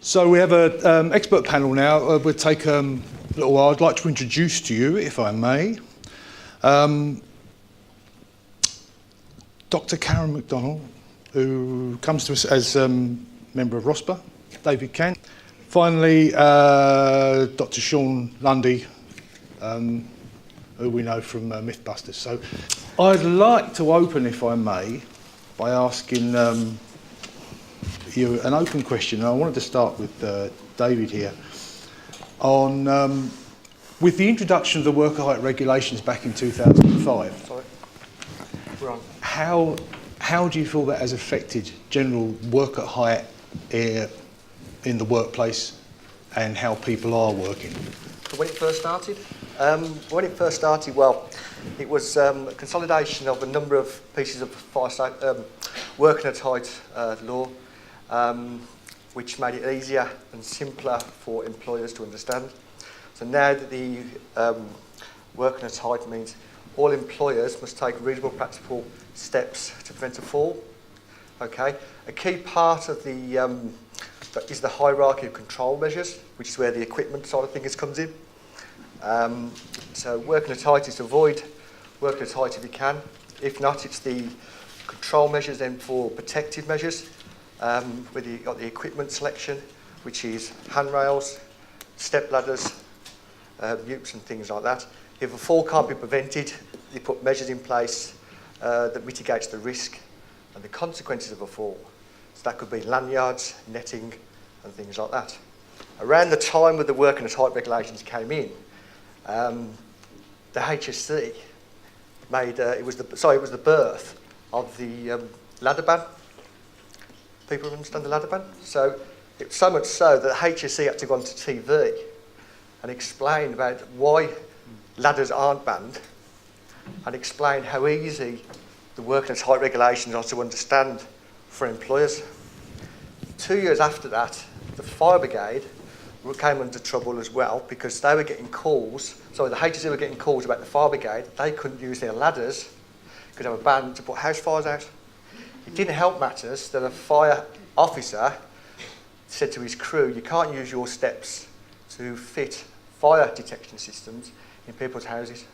So we have an expert panel now. We'll take a little while. I'd like to introduce to you, if I may, Dr. Karen McDonnell, who comes to us as member of RoSPA, David Cant. Finally, Dr. Shaun Lundy, who we know from Mythbusters. So I'd like to open, if I may, by asking you an open question. And I wanted to start with David here on with the introduction of the worker height regulations back in 2005. Sorry. We're on. How do you feel that has affected general worker height in the workplace and how people are working? When it first started? Well, it was a consolidation of a number of pieces of working at height law, which made it easier and simpler for employers to understand. So now that the working at height means all employers must take reasonable practical steps to prevent a fall. Okay, a key part of the is the hierarchy of control measures, which is where the equipment side of things comes in. So working at height is to avoid working at height if you can. If not, it's the control measures then for protective measures, where you've got the equipment selection, which is handrails, step ladders, mutes and things like that. If a fall can't be prevented, you put measures in place that mitigates the risk and the consequences of a fall. So that could be lanyards, netting and things like that. Around the time when the working at height regulations came in, the HSE made it was the birth of the ladder ban. People understand the ladder ban? So it's so much so that the HSE had to go onto TV and explain about why ladders aren't banned and explain how easy the working at height regulations are to understand for employers. 2 years after that, the fire brigade came under trouble as well because they were getting calls, the HSE were getting calls about the fire brigade. They couldn't use their ladders because they were banned to put house fires out. It didn't help matters that a fire officer said to his crew, you can't use your steps to fit fire detection systems in people's houses.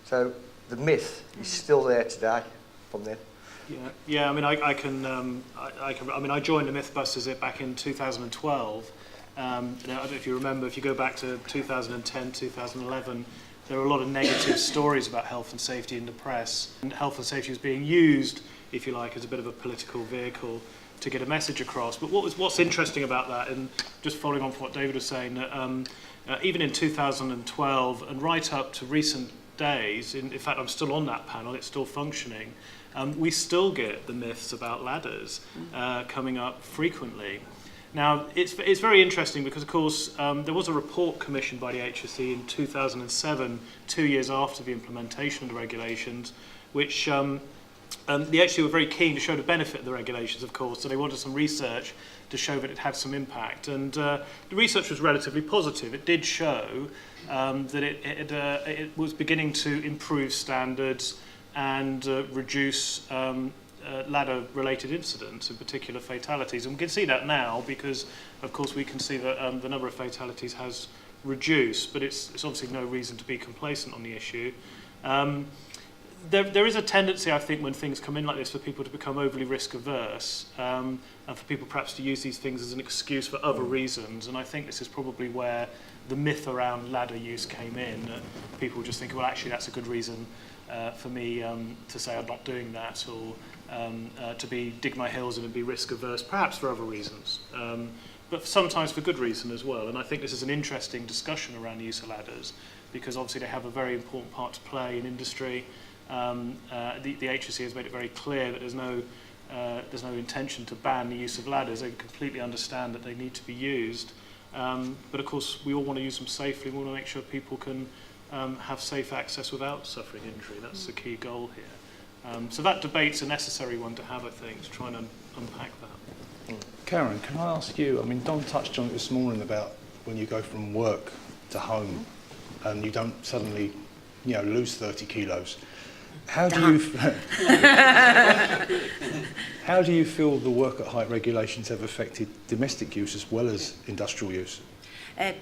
So the myth is still there today from then. Yeah. I mean, I joined the Mythbusters back in 2012. I don't know if you remember, if you go back to 2010, 2011, there were a lot of negative stories about health and safety in the press. And health and safety was being used, if you like, as a bit of a political vehicle to get a message across. But what's interesting about that, and just following on from what David was saying, that even in 2012 and right up to recent days, in fact I'm still on that panel, it's still functioning, we still get the myths about ladders coming up frequently. Now, it's very interesting because, of course, there was a report commissioned by the HSE in 2007, 2 years after the implementation of the regulations, which the HSE were very keen to show the benefit of the regulations, of course, so they wanted some research to show that it had some impact. And the research was relatively positive. It did show that it was beginning to improve standards and reduce ladder-related incidents, in particular fatalities. And we can see that now because, of course, we can see that the number of fatalities has reduced, but it's obviously no reason to be complacent on the issue. There is a tendency, I think, when things come in like this for people to become overly risk-averse and for people perhaps to use these things as an excuse for other reasons. And I think this is probably where the myth around ladder use came in. People just think, well, actually, that's a good reason for me to say I'm not doing that, or to dig my heels in and be risk-averse, perhaps for other reasons. But sometimes for good reason as well. And I think this is an interesting discussion around the use of ladders because obviously they have a very important part to play in industry. The HSE has made it very clear that there's no intention to ban the use of ladders. They completely understand that they need to be used. But of course, we all want to use them safely. We want to make sure people can have safe access without suffering injury. That's the key goal here. So that debate's a necessary one to have, I think, to try and unpack that. Karen, can I ask you, I mean, Don touched on it this morning about when you go from work to home and you don't suddenly, lose 30 kilos. How do you feel the work at height regulations have affected domestic use as well as industrial use?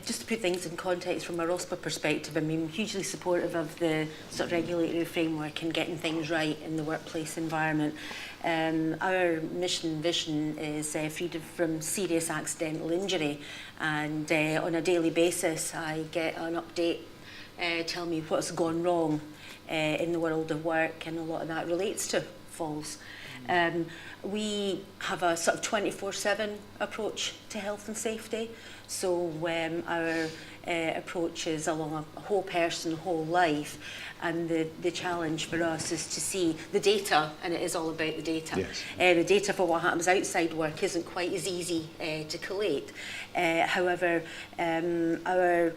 Just to put things in context from a RoSPA perspective, I mean, hugely supportive of the sort of regulatory framework and getting things right in the workplace environment. Our mission vision is freedom from serious accidental injury, and on a daily basis I get an update telling me what's gone wrong in the world of work, and a lot of that relates to falls. We have a sort of 24/7 approach to health and safety. So our approach is along a whole person, whole life, and the challenge for us is to see the data, and it is all about the data. Yes. The data for what happens outside work isn't quite as easy to collate. However, our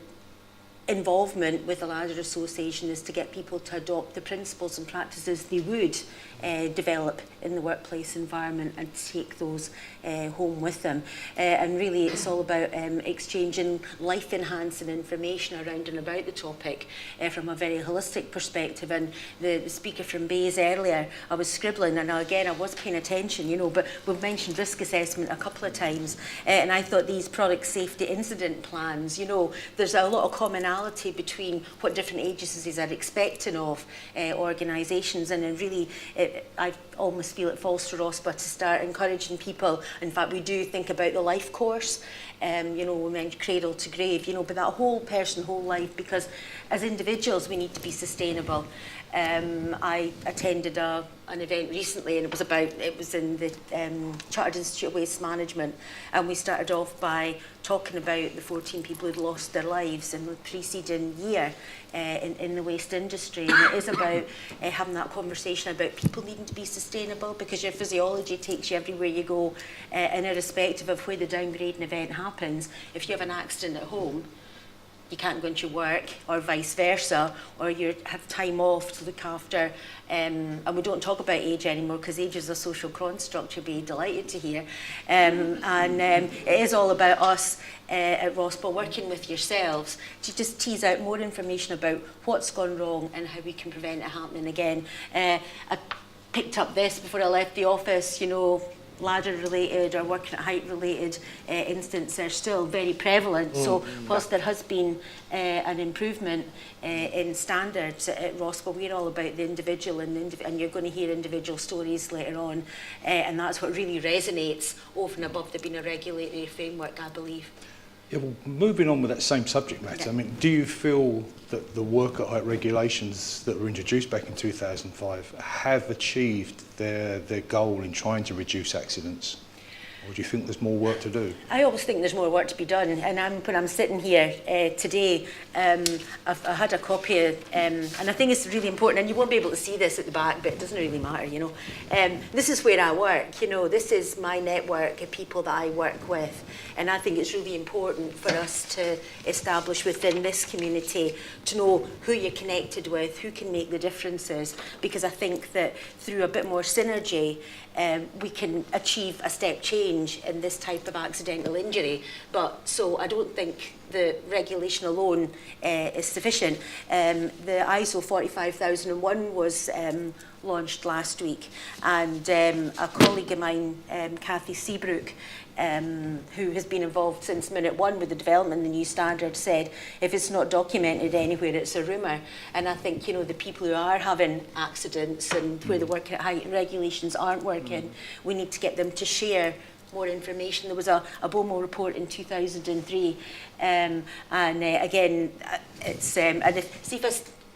involvement with the Ladder Association is to get people to adopt the principles and practices they would develop in the workplace environment and take those home with them. And really it's all about exchanging life-enhancing information around and about the topic from a very holistic perspective. And the speaker from Bayes earlier, I was scribbling, and again I was paying attention, you know, but we've mentioned risk assessment a couple of times, and I thought these product safety incident plans, you know, there's a lot of commonality between what different agencies are expecting of organisations, and then really I almost feel it falls to RoSPA to start encouraging people. In fact, we do think about the life course, you know, we mentioned cradle to grave, you know, but that whole person, whole life, because as individuals we need to be sustainable. I attended an event recently, and it was in the Chartered Institute of Waste Management, and we started off by talking about the 14 people who'd lost their lives in the preceding year in the waste industry. And it is about having that conversation about people needing to be sustainable, because your physiology takes you everywhere you go, and irrespective of where the downgrading event happens. If you have an accident at home, you can't go into work, or vice versa, or you have time off to look after, and we don't talk about age anymore because age is a social construct, you'll be delighted to hear. It is all about us at RoSPA working with yourselves to just tease out more information about what's gone wrong and how we can prevent it happening again. I picked up this before I left the office, you know, ladder related or working at height related incidents are still very prevalent. So whilst there has been an improvement in standards at RoSPA, we're all about the individual, and you're going to hear individual stories later on, and that's what really resonates over and above there being a regulatory framework, I believe. Yeah, well, moving on with that same subject matter, I mean, do you feel that the work at height regulations that were introduced back in 2005 have achieved their goal in trying to reduce accidents? Or do you think there's more work to do? I always think there's more work to be done, and when I'm sitting here today, I had a copy of, and I think it's really important, and you won't be able to see this at the back, but it doesn't really matter, you know. This is where I work, you know, this is my network of people that I work with, and I think it's really important for us to establish within this community to know who you're connected with, who can make the differences, because I think that through a bit more synergy, we can achieve a step change in this type of accidental injury. But so I don't think the regulation alone is sufficient. The ISO 45001 was launched last week, and a colleague of mine, Cathy Seabrook, who has been involved since minute one with the development of the new standard, said if it's not documented anywhere, it's a rumour. And I think, you know, the people who are having accidents and where the work at height regulations aren't working, we need to get them to share more information. There was a BOMO report in 2003, and again, it's and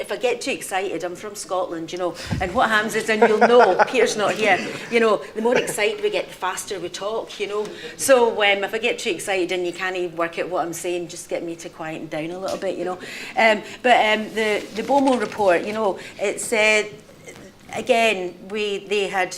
if I get too excited, I'm from Scotland, you know, and what happens is, and you'll know, Peter's not here, you know, the more excited we get, the faster we talk, you know. So if I get too excited and you can't work out what I'm saying, just get me to quieten down a little bit, you know. The BOMO report, you know, it said, again, they had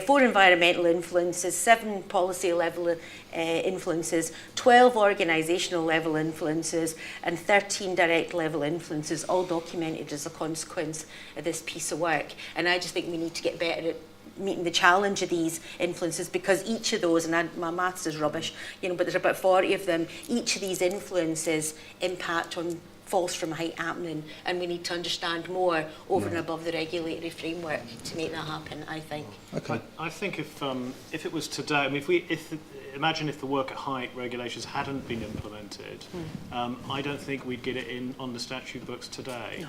4 environmental influences, 7 policy level influences, 12 organisational level influences, and 13 direct level influences, all documented as a consequence of this piece of work. And I just think we need to get better at meeting the challenge of these influences, because each of those, and my maths is rubbish, you know, but there's about 40 of them, each of these influences impact on falls from height happening, and we need to understand more over and above the regulatory framework to make that happen, I think. Okay. I think if it was today, I mean, imagine if the work at height regulations hadn't been implemented, I don't think we'd get it in on the statute books today. No.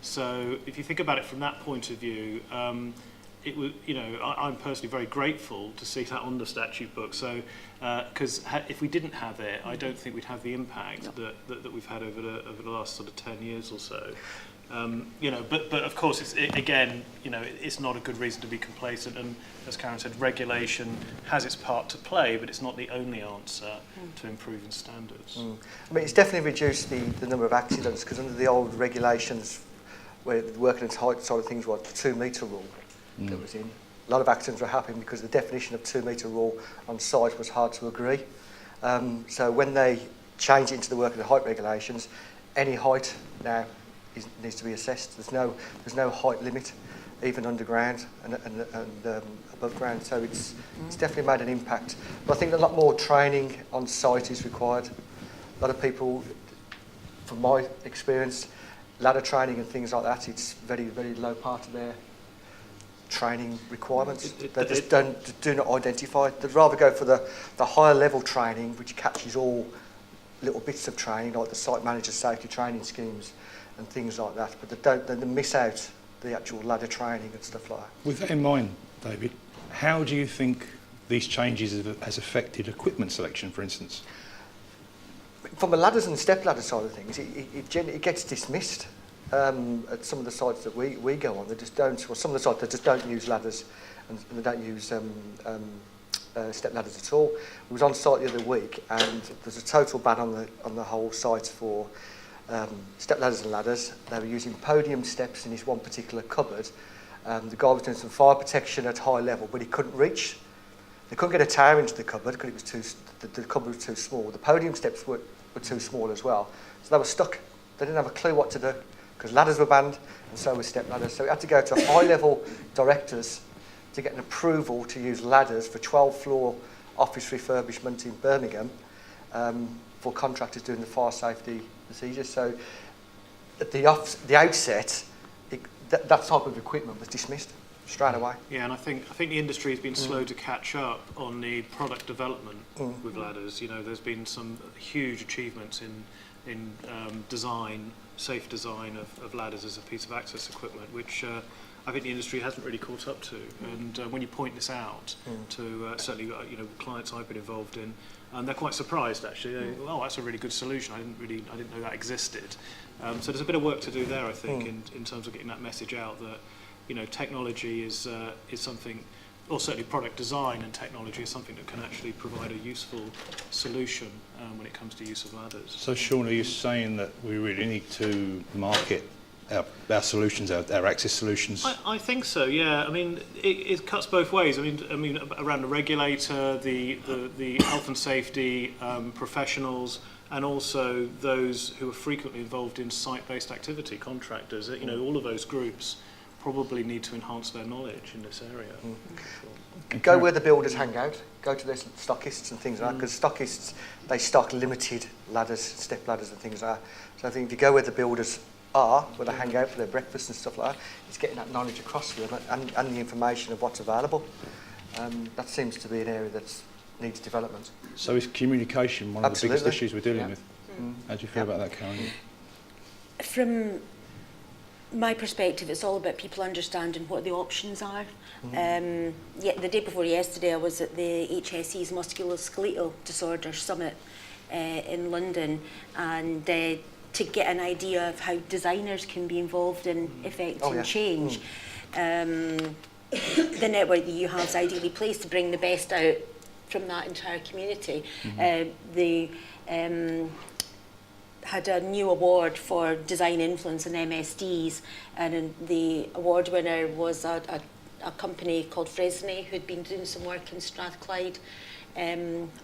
So if you think about it from that point of view, it was, I'm personally very grateful to see that on the statute book. So, because if we didn't have it, I don't think we'd have the impact that we've had over the last sort of 10 years or so. But of course, it's not a good reason to be complacent. And as Karen said, regulation has its part to play, but it's not the only answer to improving standards. I mean, it's definitely reduced the number of accidents, because under the old regulations, where the working at height side of things was the 2 metre rule that was in. A lot of accidents were happening because the definition of 2 metre rule on site was hard to agree. So when they changed it into the working at height regulations, any height now needs to be assessed. There's no height limit, even underground and above ground. So it's definitely made an impact. But I think a lot more training on site is required. A lot of people, from my experience, ladder training and things like that, it's very, very low part of their training requirements. They just do not identify. They'd rather go for the higher level training, which catches all little bits of training, like the site manager safety training schemes and things like that. But they miss out the actual ladder training and stuff like that. With that in mind, David, how do you think these changes has affected equipment selection, for instance? From a ladders and step ladder side of things, it gets dismissed. At some of the sites that we go on, they just don't, or some of the sites that just don't use ladders and they don't use step ladders at all. We was on site the other week, and there's a total ban on the whole site for step ladders and ladders. They were using podium steps in this one particular cupboard. The guy was doing some fire protection at high level, but he couldn't reach. They couldn't get a tower into the cupboard because it was the cupboard was too small. The podium steps were too small as well, so they were stuck. They didn't have a clue what to do, because ladders were banned and so were step ladders. So we had to go to high-level directors to get an approval to use ladders for 12-floor office refurbishment in Birmingham for contractors doing the fire safety procedures. So at the outset, that type of equipment was dismissed straight away. Yeah, and I think the industry has been slow to catch up on the product development with ladders. There's been some huge achievements in design, safe design of ladders as a piece of access equipment, which I think the industry hasn't really caught up to. And when you point this out to certainly clients I've been involved in, they're quite surprised actually. Oh, that's a really good solution. I didn't know that existed. So there's a bit of work to do there, I think, in terms of getting that message out that technology is something, or certainly product design and technology is something that can actually provide a useful solution when it comes to use of ladders. So, Shaun, are you saying that we really need to market our solutions, our access solutions? I think so, yeah. I mean, it cuts both ways. I mean, around the regulator, the health and safety professionals, and also those who are frequently involved in site-based activity, contractors. All of those groups probably need to enhance their knowledge in this area. Go where the builders hang out. Go to their stockists and things like that, because stockists, they stock limited ladders, step ladders and things like that. So I think if you go where the builders are, where they hang out for their breakfast and stuff like that, it's getting that knowledge across to them and the information of what's available. That seems to be an area that needs development. So is communication one of the biggest issues we're dealing with? How do you feel about that, Karen? From my perspective, it's all about people understanding what the options are. The day before yesterday, I was at the HSE's Musculoskeletal Disorder Summit in London, and to get an idea of how designers can be involved in effecting change. The network that you have is ideally placed to bring the best out from that entire community. They had a new award for design influence in MSDs, and the award winner was a company called Fresnay, who'd been doing some work in Strathclyde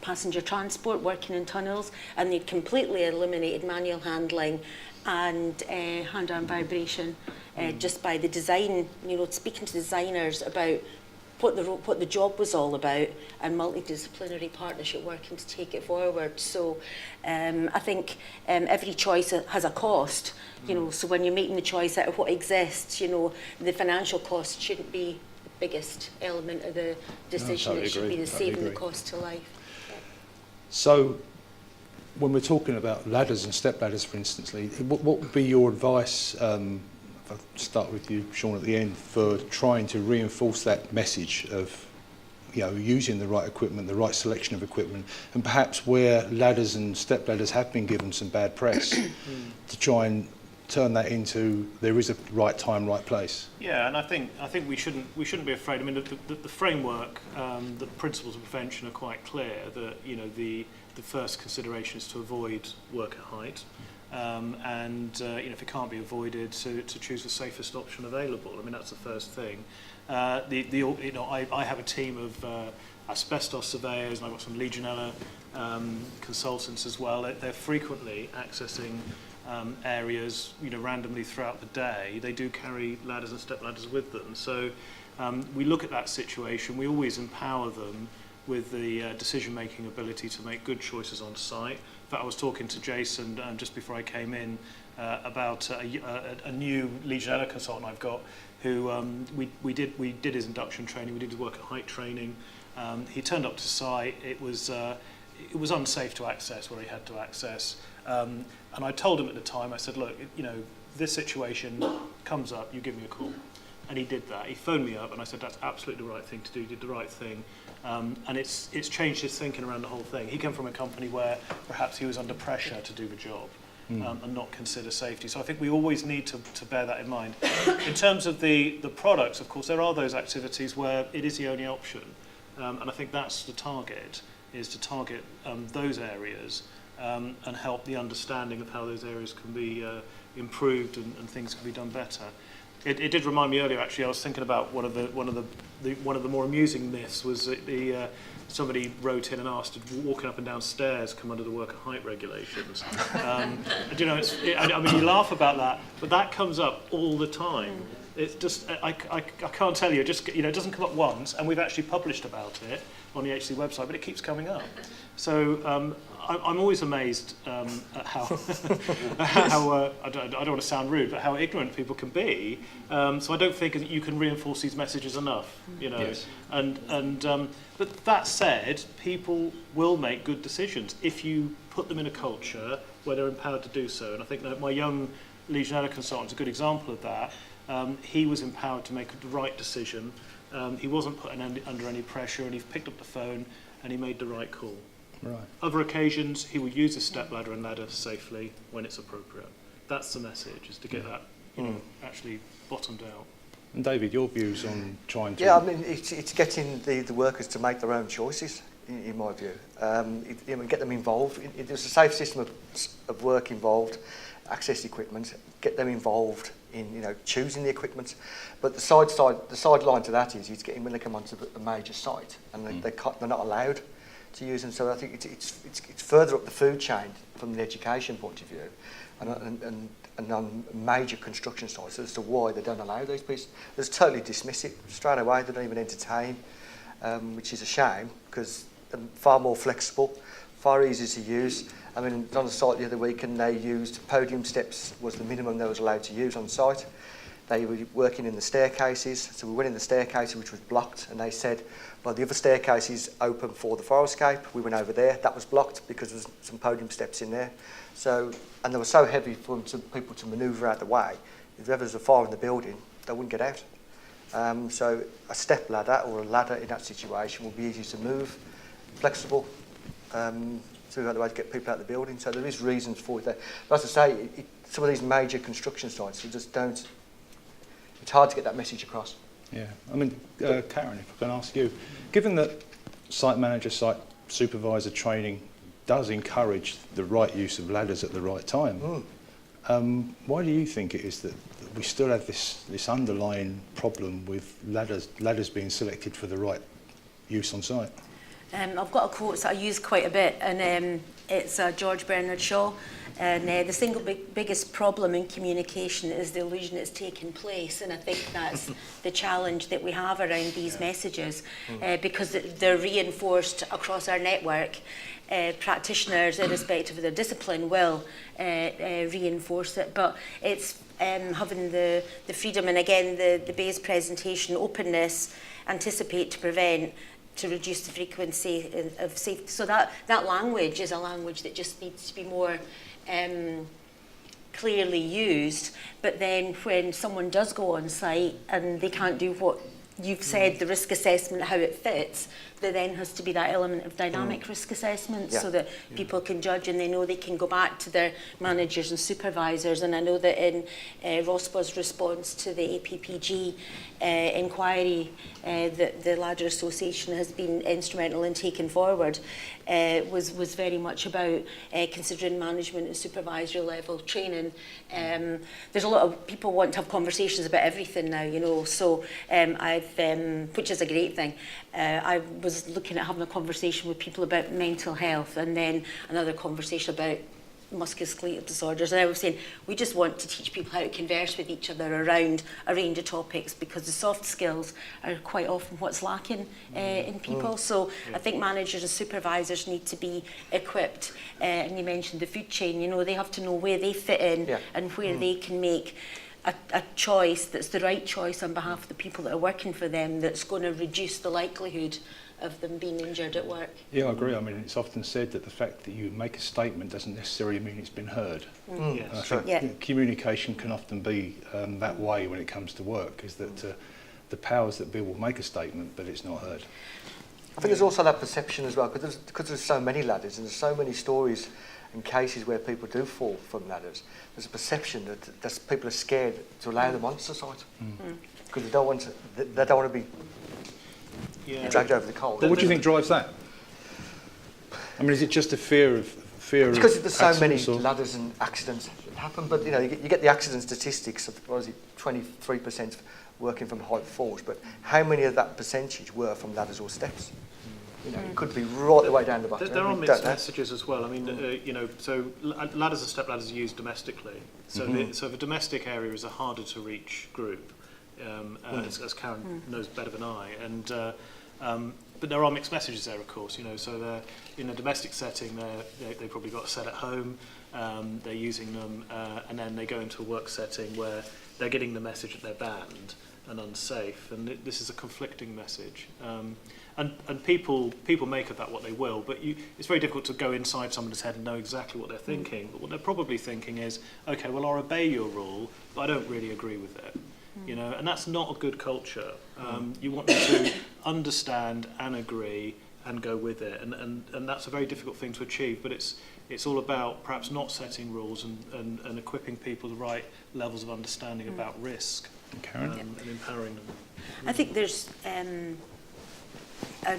passenger transport, working in tunnels, and they'd completely eliminated manual handling and hand-arm vibration just by the design, speaking to designers about what the job was all about, and multidisciplinary partnership working to take it forward. So I think every choice has a cost, you know, so when you're making the choice out of what exists, you know, the financial cost shouldn't be the biggest element of the decision. No, totally it should agree, be the totally saving the agree. cost to life. So, when we're talking about ladders and step ladders, for instance, what would be your advice, if I start with you, Shaun, at the end, for trying to reinforce that message of, you know, using the right equipment, the right selection of equipment, and perhaps where ladders and step ladders have been given some bad press, to try and turn that into there is a right time, right place? Yeah, and I think we shouldn't be afraid. I mean, the framework, the principles of prevention are quite clear. That, you know, the first consideration is to avoid work at height, and you know, if it can't be avoided, to choose the safest option available. I mean, that's the first thing. You know, I have a team of asbestos surveyors, and I've got some Legionella consultants as well. They're frequently accessing areas, you know, randomly throughout the day. They do carry ladders and step ladders with them. So we look at that situation. We always empower them with the decision-making ability to make good choices on site. In fact, I was talking to Jason just before I came in about a new Legionella consultant I've got, who we did his induction training. We did his work at height training. He turned up to site. It was unsafe to access where he had to access. And I told him at the time, I said, look, you know, this situation comes up, you give me a call. And he did that. He phoned me up and I said, that's absolutely the right thing to do, you did the right thing. And it's changed his thinking around the whole thing. He came from a company where perhaps he was under pressure to do the job and not consider safety. So I think we always need to bear that in mind. In terms of the products, of course, there are those activities where it is the only option. And I think that's the target, is to target those areas and help the understanding of how those areas can be improved and things can be done better. It did remind me earlier, actually. I was thinking about one of the more amusing myths was that somebody wrote in and asked, did walking up and down stairs come under the work at height regulations? You know, I mean, you laugh about that, but that comes up all the time. It's just, I can't tell you, just, you know, it doesn't come up once, and we've actually published about it on the HSE website, but it keeps coming up. So I'm always amazed at how, I don't want to sound rude, but how ignorant people can be. So I don't think that you can reinforce these messages enough, you know. Yes. But that said, people will make good decisions if you put them in a culture where they're empowered to do so. And I think that my young Legionella consultant is a good example of that. He was empowered to make the right decision. He wasn't put under any pressure, and he picked up the phone and he made the right call. Right. Other occasions, he will use a step ladder and ladder safely when it's appropriate. That's the message, is to get that, you know, actually bottomed out. And David, your views on trying to... Yeah, I mean, it's getting the workers to make their own choices, in my view. You know, get them involved. There's a safe system of work involved, access equipment, get them involved in, you know, choosing the equipment. But the sideline to that is getting when they come onto a major site and they're not allowed to use them. So I think it's further up the food chain from the education point of view, and on major construction sites as to why they don't allow these pieces. They just totally dismiss it straight away. They don't even entertain, which is a shame, because they're far more flexible, far easier to use. I mean, on the site the other week, and they used podium steps was the minimum they was allowed to use on site. They were working in the staircases, so we went in the staircase, which was blocked, and they said, well, the other staircase is open for the fire escape. We went over there, that was blocked because there was some podium steps in there. So, and they were so heavy for people to manoeuvre out the way. If there was a fire in the building, they wouldn't get out. So a step ladder or a ladder in that situation will be easy to move, flexible, so the way to get people out of the building. So there is reasons for it there. But as I say, some of these major construction sites, you just don't, it's hard to get that message across. Yeah, I mean, Karen, if I can ask you, given that site manager, site supervisor training does encourage the right use of ladders at the right time, why do you think it is that we still have this underlying problem with ladders being selected for the right use on site? I've got a quote that I use quite a bit, and it's George Bernard Shaw. And the single biggest problem in communication is the illusion it's taken place. And I think that's the challenge that we have around these messages, because they're reinforced across our network. Practitioners, irrespective of their discipline, will reinforce it. But it's having the freedom, and again, the Bayes presentation, openness, anticipate to prevent, to reduce the frequency of safety. So that language is a language that just needs to be more clearly used. But then when someone does go on site and they can't do what you've said, the risk assessment, how it fits, there then has to be that element of dynamic risk assessment, so that people can judge and they know they can go back to their managers and supervisors. And I know that in RoSPA's response to the APPG inquiry that the Ladder Association has been instrumental in taking forward, was very much about considering management and supervisory level training. There's a lot of people want to have conversations about everything now, you know, so which is a great thing. I was looking at having a conversation with people about mental health, and then another conversation about musculoskeletal disorders, and I was saying we just want to teach people how to converse with each other around a range of topics, because the soft skills are quite often what's lacking in people. So I think managers and supervisors need to be equipped, and you mentioned the food chain, you know, they have to know where they fit in and where they can make a choice that's the right choice on behalf of the people that are working for them, that's going to reduce the likelihood of them being injured at work. Yeah, I agree. I mean, it's often said that the fact that you make a statement doesn't necessarily mean it's been heard. Yes. I think communication can often be that way when it comes to work, is that the powers that be will make a statement, but it's not heard. I think there's also that perception as well, because there's so many ladders and there's so many stories and cases where people do fall from ladders. There's a perception that people are scared to allow them onto the site, because they don't want to be dragged over the coals. But what do you think drives that? I mean, is it just a fear of because there's so many accidents, or? ladders and accidents that happen, but you know, you get the accident statistics of, what is it, 23% working from height falls, but how many of that percentage were from ladders or steps? You know, it could be right the way down the bottom. There are mixed messages as well. I mean, you know, so ladders and step ladders are used domestically. So, so the domestic area is a harder to reach group, as Karen knows better than I. And but there are mixed messages there, of course. You know, so they're in a domestic setting, they probably got a set at home. They're using them, and then they go into a work setting where they're getting the message that they're banned and unsafe. And this is a conflicting message. And people make of that what they will, but it's very difficult to go inside someone's head and know exactly what they're thinking. But what they're probably thinking is, okay, well, I'll obey your rule, but I don't really agree with it. You know, and that's not a good culture. You want them to understand and agree and go with it, and that's a very difficult thing to achieve. But it's all about perhaps not setting rules and equipping people the right levels of understanding about risk, and empowering them. I think there's an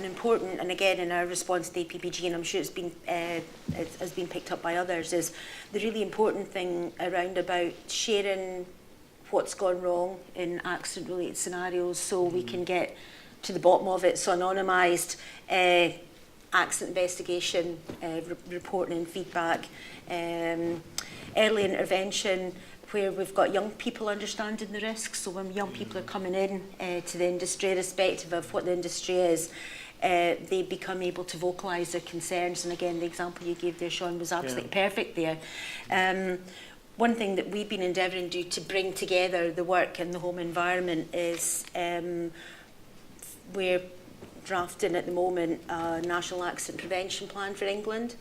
important, and again in our response to the APPG, and I'm sure it has been picked up by others, is the really important thing around about sharing what's gone wrong in accident-related scenarios, so we can get to the bottom of it. So anonymised accident investigation, reporting and feedback, early intervention, where we've got young people understanding the risks. So when young people are coming in to the industry, irrespective of what the industry is, they become able to vocalise their concerns. And again, the example you gave there, Shaun, was absolutely perfect there. One thing that we've been endeavouring to do to bring together the work and the home environment is we're drafting at the moment a National Accident Prevention Plan for England,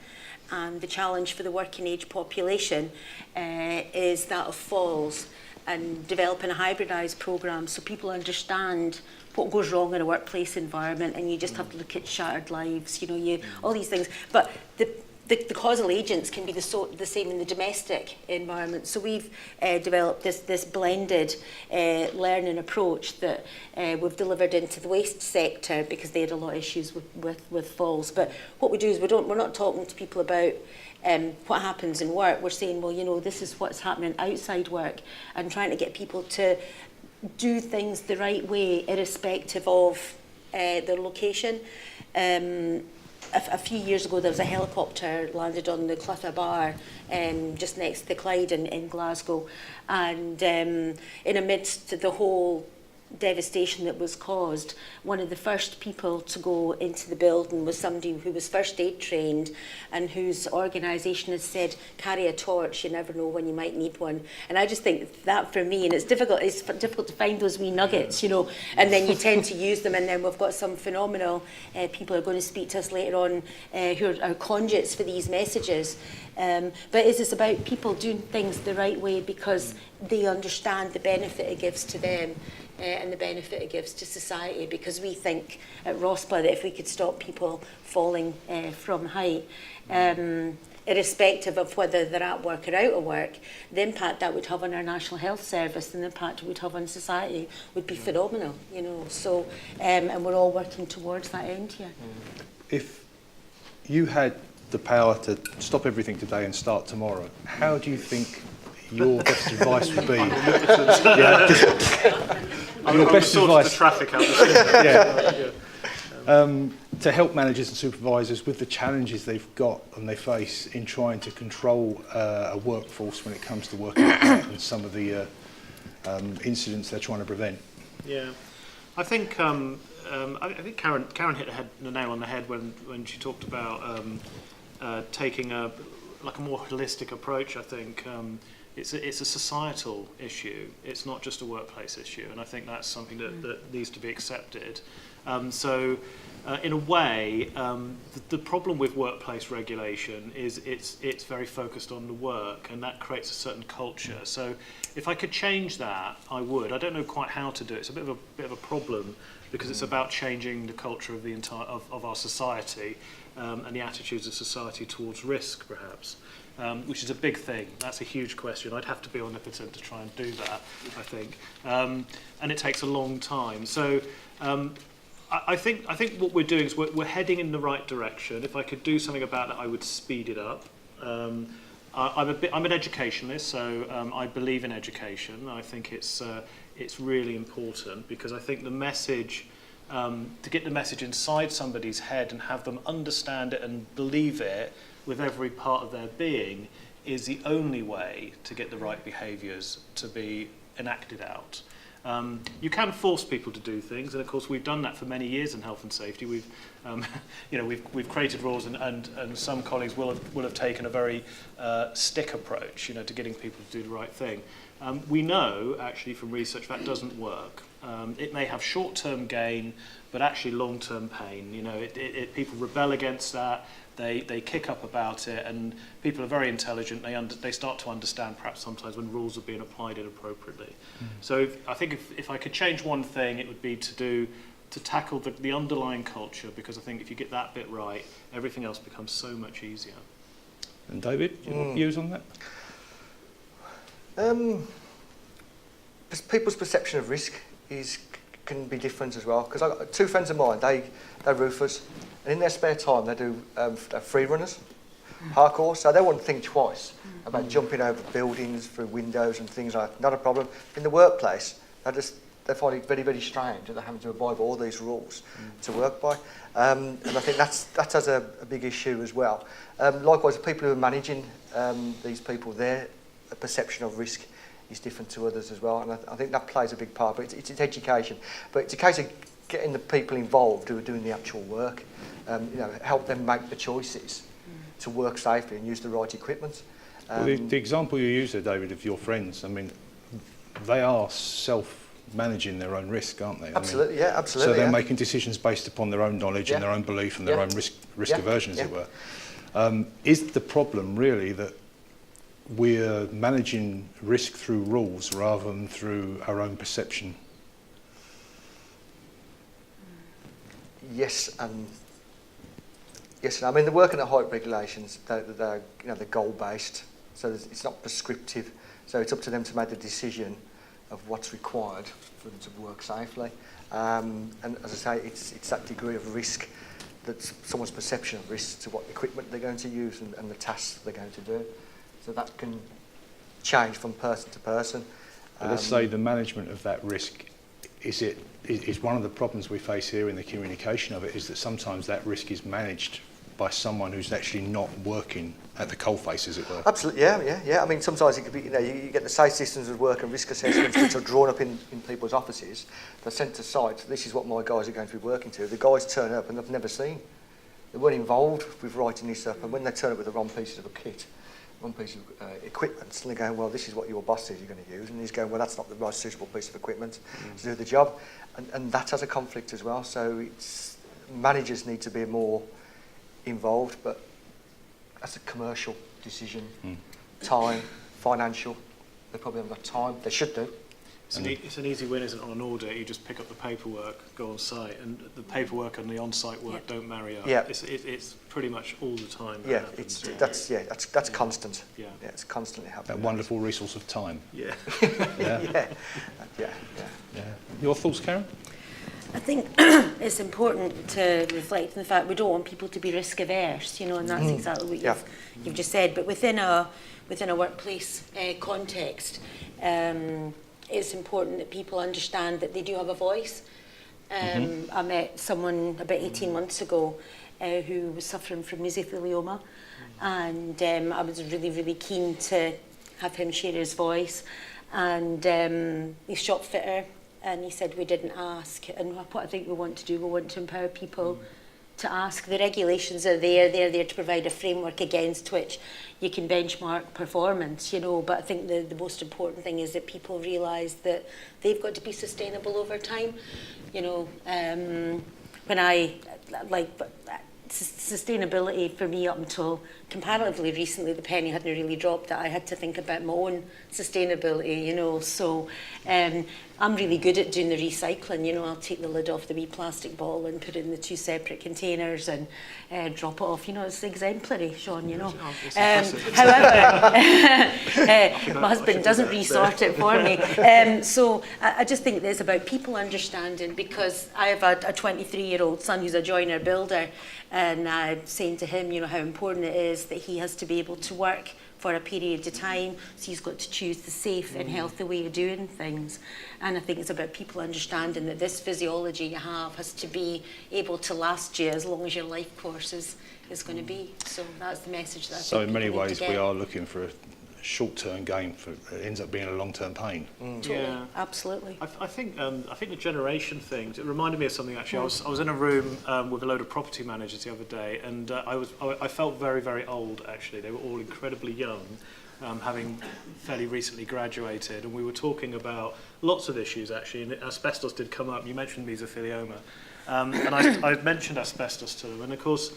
and the challenge for the working age population is that of falls, and developing a hybridised programme so people understand what goes wrong in a workplace environment, and you just have to look at shattered lives, you know, all these things. But the causal agents can be the same in the domestic environment. So we've developed this blended learning approach that we've delivered into the waste sector, because they had a lot of issues with falls. But what we do is we're not talking to people about what happens in work. We're saying, well, you know, this is what's happening outside work, and trying to get people to do things the right way, irrespective of their location. a few years ago, there was a helicopter landed on the Clutha Bar, just next to the Clyde in Glasgow, and in amidst the whole devastation that was caused, one of the first people to go into the building was somebody who was first aid trained and whose organisation has said, carry a torch, you never know when you might need one. And I just think that for me, and it's difficult to find those wee nuggets, you know, and then you tend to use them, and then we've got some phenomenal people who are going to speak to us later on who are conduits for these messages. But it's about people doing things the right way because they understand the benefit it gives to them and the benefit it gives to society, because we think at RoSPA that if we could stop people falling from height, irrespective of whether they're at work or out of work, the impact that would have on our National Health Service and the impact it would have on society would be phenomenal, you know. So, and we're all working towards that end here. If you had the power to stop everything today and start tomorrow, how do you think your best advice would be? Your best advice. The traffic out the To help managers and supervisors with the challenges they've got and they face in trying to control a workforce when it comes to working and some of the incidents they're trying to prevent. Yeah, I think Karen hit the nail on the head when she talked about taking a more holistic approach. I think it's a societal issue. It's not just a workplace issue, and I think that's something that needs to be accepted. In a way, the problem with workplace regulation is it's very focused on the work, and that creates a certain culture. So if I could change that, I would. I don't know quite how to do it. It's a bit of a problem because it's about changing the culture of the entire of our society and the attitudes of society towards risk, perhaps. Which is a big thing. That's a huge question. I'd have to be omnipotent to try and do that, I think. And it takes a long time. So I think what we're doing is we're heading in the right direction. If I could do something about it, I would speed it up. I'm an educationalist, so I believe in education. I think it's really important because I think the message, to get the message inside somebody's head and have them understand it and believe it with every part of their being is the only way to get the right behaviours to be enacted out. You can force people to do things, and of course we've done that for many years in health and safety. We've created rules, and some colleagues will have taken a very stick approach, to getting people to do the right thing. We know actually from research that doesn't work. It may have short-term gain, but actually long-term pain. People rebel against that. They kick up about it, and people are very intelligent. They start to understand perhaps sometimes when rules are being applied inappropriately. So I think if I could change one thing, it would be to tackle the underlying culture, because I think if you get that bit right, everything else becomes so much easier. And David, your views on that? People's perception of risk can be different as well. Because I've got two friends of mine, they're roofers, and in their spare time they do free runners, parkour, so they wouldn't think twice about jumping over buildings through windows and things like that. Not a problem. In the workplace, they find it very, very strange that they're having to abide by all these rules to work by. And I think that's a big issue as well. Likewise, the people who are managing these people, their perception of risk is different to others as well, and I think that plays a big part. But it's education. But it's a case of getting the people involved who are doing the actual work, help them make the choices to work safely and use the right equipment. Well, the example you use there, David, of your friends, I mean, they are self-managing their own risk, aren't they? Absolutely, absolutely. So they're making decisions based upon their own knowledge and their own belief and their own risk aversion, as it were. Is the problem really that we're managing risk through rules rather than through our own perception? Yes, and I mean, the working at height regulations, they're goal-based, so it's not prescriptive. So it's up to them to make the decision of what's required for them to work safely. And as I say, it's that degree of risk, that's someone's perception of risk to what equipment they're going to use and the tasks they're going to do. So that can change from person to person. But let's say the management of that risk is one of the problems we face here in the communication of it, is that sometimes that risk is managed by someone who's actually not working at the coalface, as it were? Absolutely, yeah. I mean, sometimes it could be, you get the safe systems of work and risk assessments which are drawn up in people's offices. They're sent to site. This is what my guys are going to be working to. The guys turn up and they've never seen. They weren't involved with writing this up, and when they turn up with the wrong pieces of a kit, wrong piece of equipment, and they're going, well, this is what your boss says you're going to use, and he's going, well, that's not the most suitable piece of equipment to do the job, and that has a conflict as well. So it's, managers need to be more involved, but that's a commercial decision. Time, financial, they probably haven't got time. They should do. It's an easy win, isn't it, on an audit? You just pick up the paperwork, go on site, and the paperwork and the on-site work don't marry up. Yeah. It's pretty much all the time. Yeah, happens. that's constant. Yeah. It's constantly happening. That wonderful resource of time. Yeah. Yeah. Yeah. Your thoughts, Karen? I think it's important to reflect on the fact we don't want people to be risk averse, and that's exactly what you've just said. But within a workplace context, it's important that people understand that they do have a voice. I met someone about 18 months ago who was suffering from mesothelioma, and I was really, really keen to have him share his voice. And he's shop fitter, and he said we didn't ask. And what I think we want to do, we want to empower people to ask. The regulations are there. They're there to provide a framework against which you can benchmark performance, but I think the most important thing is that people realise that they've got to be sustainable over time. When I, sustainability for me up until comparatively recently, the penny hadn't really dropped, that I had to think about my own sustainability, so I'm really good at doing the recycling. I'll take the lid off the wee plastic bottle and put it in the 2 separate containers and drop it off. It's exemplary, Shaun, However, my husband doesn't resort it for me. So I just think that it's about people understanding, because I have a 23-year-old son who's a joiner builder, and I'm saying to him, how important it is that he has to be able to work for a period of time, so he's got to choose the safe and healthy way of doing things. And I think it's about people understanding that this physiology you have has to be able to last you as long as your life course is going to be. So that's the message that I So think in many people need ways to we get. are looking for a short-term gain. It ends up being a long-term pain. Totally, Yeah. absolutely. I think the generation thing, it reminded me of something actually. I was in a room with a load of property managers the other day, and I felt very, very old actually. They were all incredibly young, having fairly recently graduated, and we were talking about lots of issues actually, and asbestos did come up. You mentioned mesothelioma, and I mentioned asbestos to them, and of course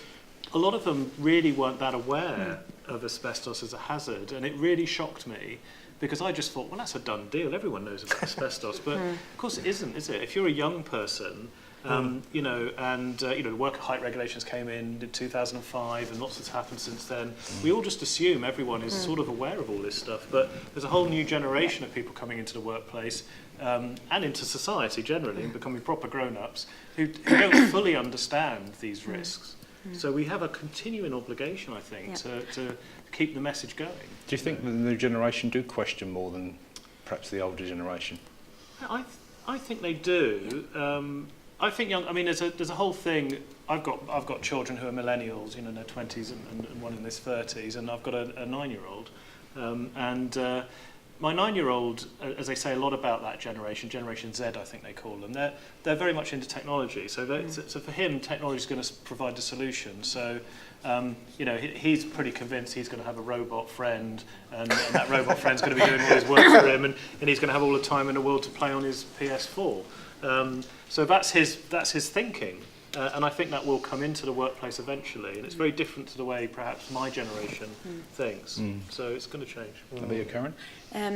a lot of them really weren't that aware of asbestos as a hazard, and it really shocked me, because I just thought, well, that's a done deal. Everyone knows about asbestos, but of course it isn't, is it? If you're a young person, the work height regulations came in 2005, and lots has happened since then. We all just assume everyone is sort of aware of all this stuff, but there's a whole new generation of people coming into the workplace and into society generally, and becoming proper grown-ups who don't fully understand these risks. So we have a continuing obligation, I think, to keep the message going. Do you think the new generation do question more than perhaps the older generation? I think they do. I think there's a whole thing. I've got children who are millennials, in their 20s and one in his 30s, and I've got a 9-year-old, my 9-year-old, as they say a lot about that generation, Generation Z, I think they call them. They're very much into technology. So for him, technology is going to provide the solution. So he's pretty convinced he's going to have a robot friend, and that robot friend's going to be doing all his work for him, and he's going to have all the time in the world to play on his PS4. So that's his thinking. And I think that will come into the workplace eventually, and it's very different to the way perhaps my generation thinks. So it's going to change. How about you, Karen? I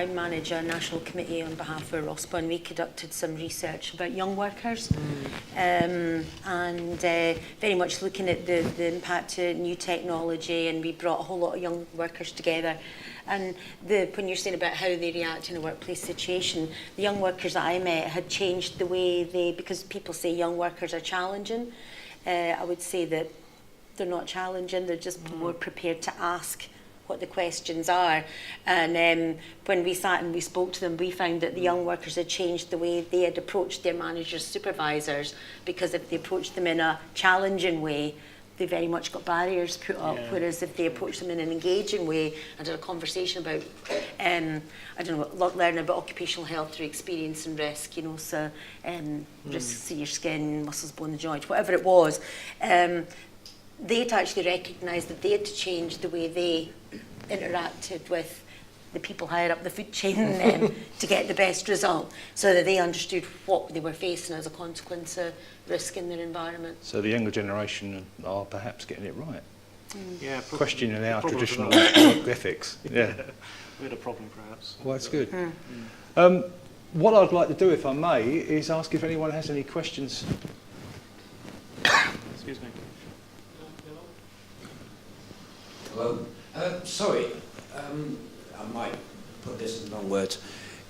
manage a national committee on behalf of RoSPA, and we conducted some research about young workers, and very much looking at the impact of new technology, and we brought a whole lot of young workers together. And when you're saying about how they react in a workplace situation, the young workers that I met had changed the way because people say young workers are challenging. I would say that they're not challenging, they're just more prepared to ask what the questions are. And when we sat and we spoke to them, we found that the young workers had changed the way they had approached their managers, supervisors, because if they approached them in a challenging way, they very much got barriers put up, whereas if they approach them in an engaging way and had a conversation about, I don't know, learning about occupational health through experience and risk, you know, so risks to your skin, muscles, bone and joint, whatever it was, they'd actually recognised that they had to change the way they interacted with the people higher up the food chain to get the best result, so that they understood what they were facing as a consequence of risk in their environment. So the younger generation are perhaps getting it right. Yeah, Questioning our probably traditional that. work ethics. Yeah. We had a problem, perhaps. Well, that's good. What I'd like to do, if I may, is ask if anyone has any questions. Excuse me. Hello. Sorry, I might put this in the wrong words.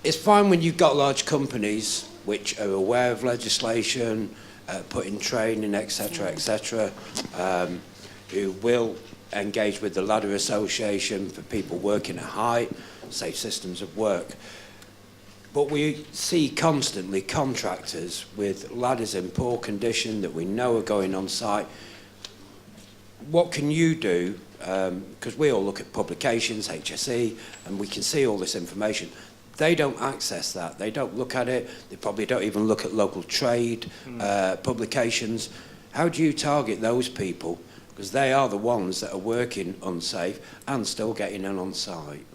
It's fine when you've got large companies which are aware of legislation, put in training, etc., who will engage with the Ladder Association for people working at height, safe systems of work. But we see constantly contractors with ladders in poor condition that we know are going on site. What can you do? Because we all look at publications, HSE, and we can see all this information. They don't access that. They don't look at it. They probably don't even look at local trade publications. How do you target those people? Because they are the ones that are working unsafe and still getting in on site.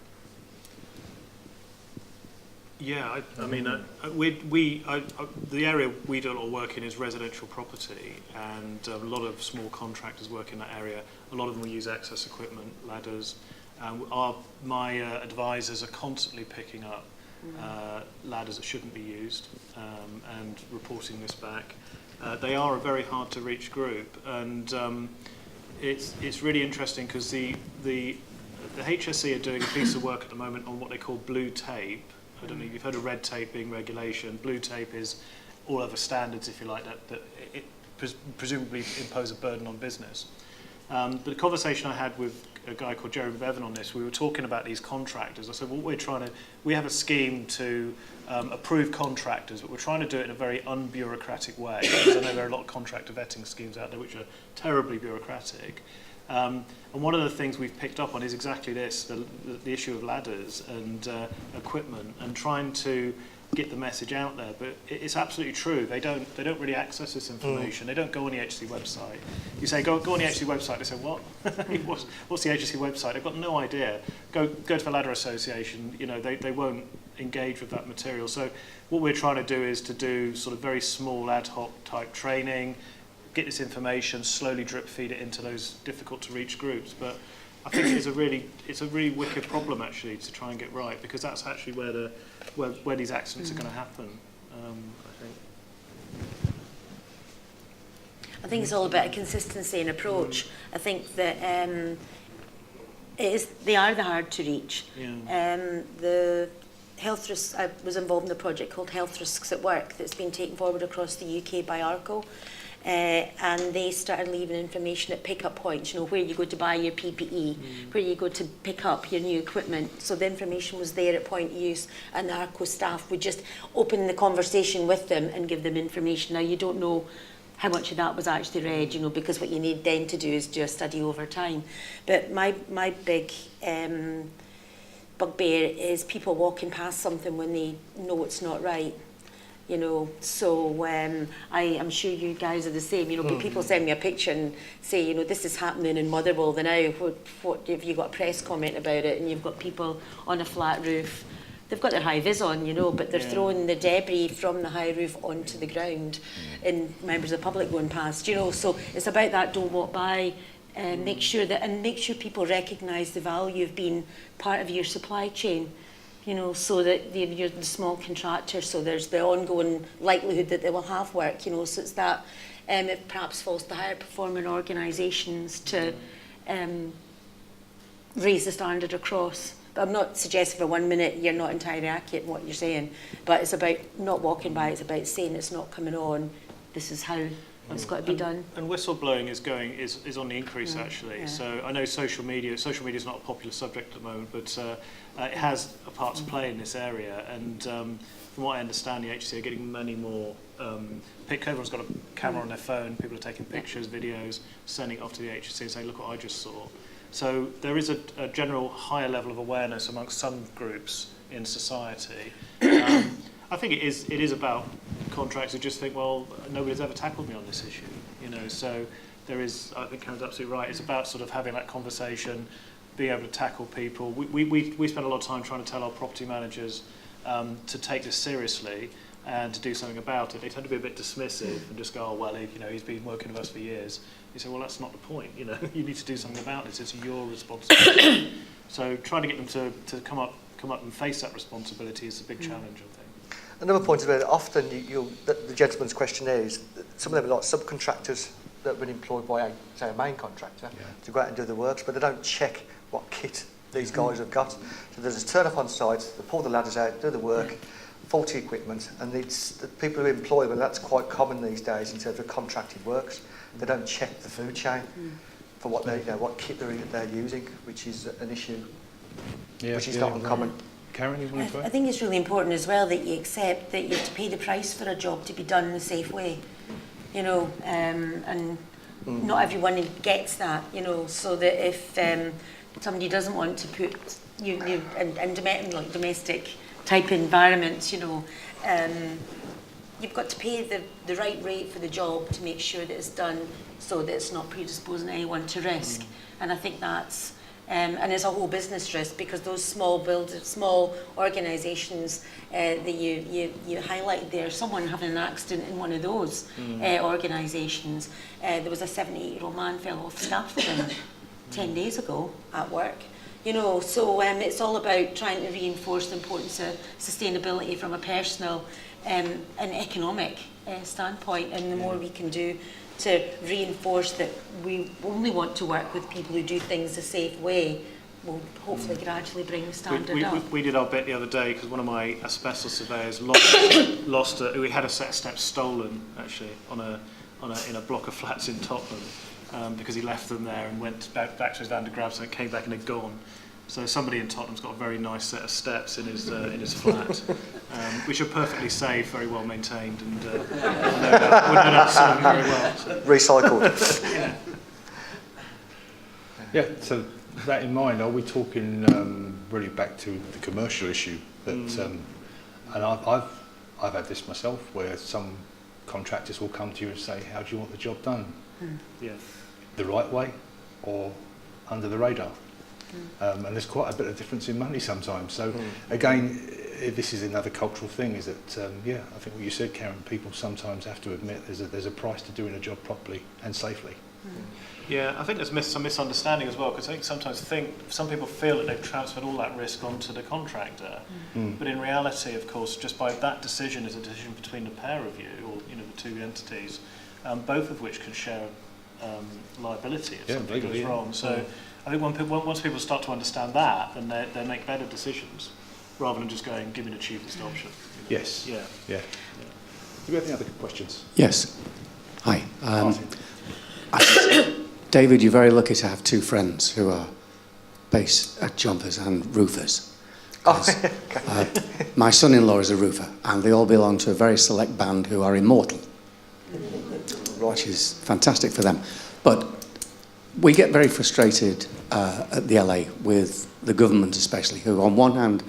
Yeah, I mean, the area we do a lot of work in is residential property, and a lot of small contractors work in that area. A lot of them will use access equipment, ladders. My advisors are constantly picking up ladders that shouldn't be used and reporting this back. They are a very hard to reach group, and it's really interesting because the HSE are doing a piece of work at the moment on what they call blue tape. I don't know if you've heard of red tape being regulation. Blue tape is all other standards, if you like, that it presumably impose a burden on business. But the conversation I had with a guy called Jeremy Bevan on this, we were talking about these contractors. I said, well, we have a scheme to approve contractors, but we're trying to do it in a very unbureaucratic way, because I know there are a lot of contractor vetting schemes out there which are terribly bureaucratic. And one of the things we've picked up on is exactly this, the issue of ladders and equipment, and trying to get the message out there. But it's absolutely true. They don't really access this information. They don't go on the HSE website. You say, go on the HSE website. They say, what? What's the HSE website? They've got no idea. Go to the Ladder Association. You know, they won't engage with that material. So what we're trying to do is to do sort of very small ad hoc type training, get this information, slowly drip feed it into those difficult to reach groups. But I think it's a really wicked problem actually to try and get right, because that's actually where these accidents are going to happen. I think it's all about a consistency and approach. I think that they are the hard to reach. Yeah. The health risks, I was involved in a project called Health Risks at Work that's been taken forward across the UK by ARCO. And they started leaving information at pick-up points, you know, where you go to buy your PPE, where you go to pick up your new equipment. So the information was there at point of use, and the ARCO staff would just open the conversation with them and give them information. Now, you don't know how much of that was actually read, you know, because what you need then to do is do a study over time. But my big bugbear is people walking past something when they know it's not right. You know, so I'm sure you guys are the same, you know, but people send me a picture and say, you know, this is happening in Motherwell now, what have you got a press comment about it? And you've got people on a flat roof, they've got their high vis on, you know, but they're throwing the debris from the high roof onto the ground and members of the public going past, you know, so it's about that don't walk by. Make sure people recognise the value of being part of your supply chain. You know, so that you're the small contractor, so there's the ongoing likelihood that they will have work, you know, so it's that it perhaps falls to higher performing organisations to raise the standard across. But I'm not suggesting for 1 minute you're not entirely accurate in what you're saying, but it's about not walking by, it's about saying it's not coming on, this is how It's got to be done. And whistleblowing is on the increase actually. Yeah. So I know social media is not a popular subject at the moment, but it has a part to play in this area. And from what I understand, the HSE are getting many more. Everyone's got a camera on their phone. People are taking pictures, videos, sending it off to the HSE and saying, "Look what I just saw." So there is a general higher level of awareness amongst some groups in society. I think it is about contracts who just think, well, nobody's ever tackled me on this issue, you know. So there is, I think Karen's absolutely right. It's about sort of having that conversation, being able to tackle people. We spend a lot of time trying to tell our property managers to take this seriously and to do something about it. They tend to be a bit dismissive and just go, oh well, he's been working with us for years. You say, well, that's not the point. You know, you need to do something about this. It's your responsibility. So trying to get them to come up and face that responsibility is a big challenge, I think. Another point is that often the gentleman's question is that some of them are like subcontractors that have been employed by, say, a main contractor to go out and do the works, but they don't check what kit these guys have got. So there's a turn up on site, they pull the ladders out, do the work, faulty equipment, and it's the people who employ them, that's quite common these days in terms of contracted works. They don't check the food chain for what what kit they're using, which is an issue, which is not uncommon. Karen, you want to I think it's really important as well that you accept that you have to pay the price for a job to be done in a safe way, you know, and not everyone gets that, you know, so that if somebody doesn't want to put you in domestic type environments, you know, you've got to pay the right rate for the job to make sure that it's done so that it's not predisposing anyone to risk. And I think that's and it's a whole business risk, because those small organisations that you highlighted there, someone having an accident in one of those organisations, there was a 78-year-old man fell off the scaffolding 10 days ago at work. You know, so it's all about trying to reinforce the importance of sustainability from a personal and economic standpoint, and the more we can do to reinforce that we only want to work with people who do things a safe way, will hopefully gradually bring the standard up. We did our bit the other day because one of my asbestos surveyors we had a set of steps stolen actually in a block of flats in Tottenham because he left them there and went back to his van to grab something, came back and they're gone. So somebody in Tottenham's got a very nice set of steps in his flat, which are perfectly safe, very well maintained, and would no doubt serve him very well. So. Recycled. Yeah, so with that in mind, are we talking really back to the commercial issue? That, and I've had this myself, where some contractors will come to you and say, how do you want the job done? Yeah. The right way or under the radar? And there's quite a bit of difference in money sometimes. So again, this is another cultural thing, is that, I think what you said, Karen, people sometimes have to admit there's a price to doing a job properly and safely. Yeah, I think there's some misunderstanding as well, because I think some people feel that they've transferred all that risk onto the contractor, but in reality, of course, just by that decision is a decision between the pair of you, or the two entities, both of which can share liability if something goes wrong. So I think once people start to understand that, then they make better decisions rather than just going, give me the cheapest option. Yes. Yeah. Do we have any other questions? Yes. Hi. David, you're very lucky to have two friends who are base jumpers and roofers. My son-in-law is a roofer, and they all belong to a very select band who are immortal, which is fantastic for them. But we get very frustrated at the LA with the government especially, who on one hand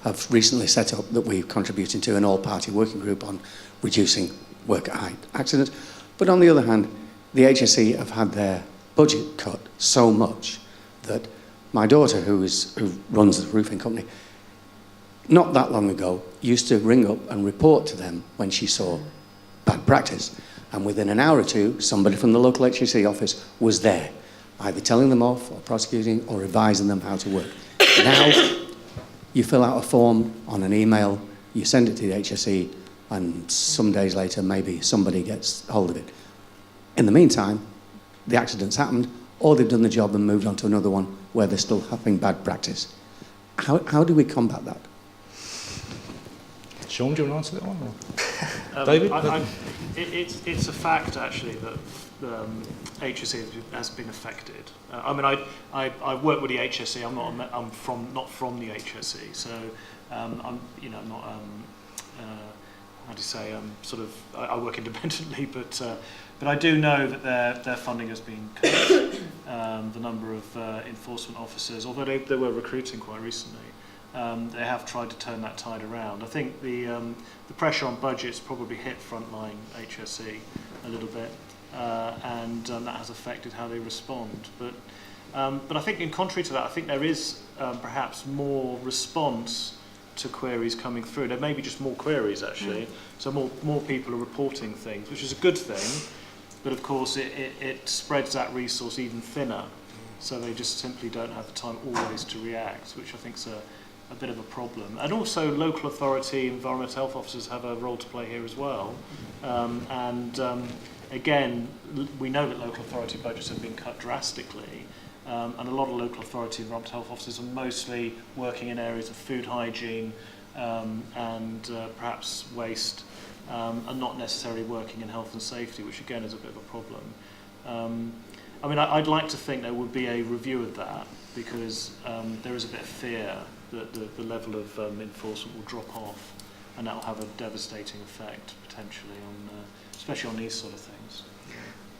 have recently set up that we're contributing to an all-party working group on reducing work at height accidents, but on the other hand, the HSE have had their budget cut so much that my daughter, who runs the roofing company, not that long ago used to ring up and report to them when she saw bad practice. And within an hour or two, somebody from the local HSE office was there, either telling them off or prosecuting or advising them how to work. Now, you fill out a form on an email, you send it to the HSE, and some days later, maybe somebody gets hold of it. In the meantime, the accident's happened, or they've done the job and moved on to another one where they're still having bad practice. How do we combat that? Shaun, do you want to answer that one? Or? David? It's a fact actually that HSE has been affected. I mean, I work with the HSE. I'm not from the HSE, so I'm not how do you say I work independently, but I do know that their funding has been cut. The number of enforcement officers, although they were recruiting quite recently. They have tried to turn that tide around. I think the pressure on budgets probably hit frontline HSE a little bit, and that has affected how they respond. But I think, in contrary to that, I think there is perhaps more response to queries coming through. There may be just more queries actually, so more people are reporting things, which is a good thing. But of course, it spreads that resource even thinner, so they just simply don't have the time always to react, which I think is a bit of a problem. And also local authority, environmental health officers have a role to play here as well. Again, we know that local authority budgets have been cut drastically, and a lot of local authority environmental health officers are mostly working in areas of food hygiene and perhaps waste, and not necessarily working in health and safety, which again is a bit of a problem. I mean, I'd like to think there would be a review of that, because there is a bit of fear that the level of enforcement will drop off, and that will have a devastating effect potentially on, especially on these sort of things.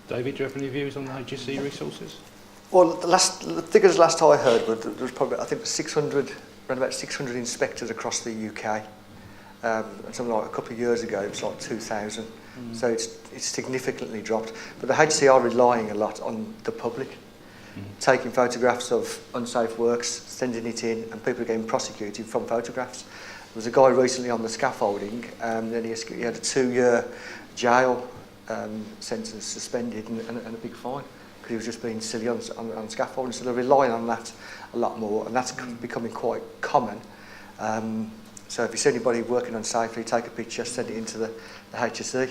David, do you have any views on the HSE resources? Well, the figures last I heard were there was probably, I think, around about 600 inspectors across the UK. And something like a couple of years ago, it was like 2,000. So it's significantly dropped. But the HSE are relying a lot on the public, taking photographs of unsafe works, sending it in, and people are getting prosecuted from photographs. There was a guy recently on the scaffolding, and then he had a 2-year jail sentence suspended and a big fine, because he was just being silly on scaffolding. So they're relying on that a lot more, and that's becoming quite common. So if you see anybody working unsafely, take a picture, send it into the HSE.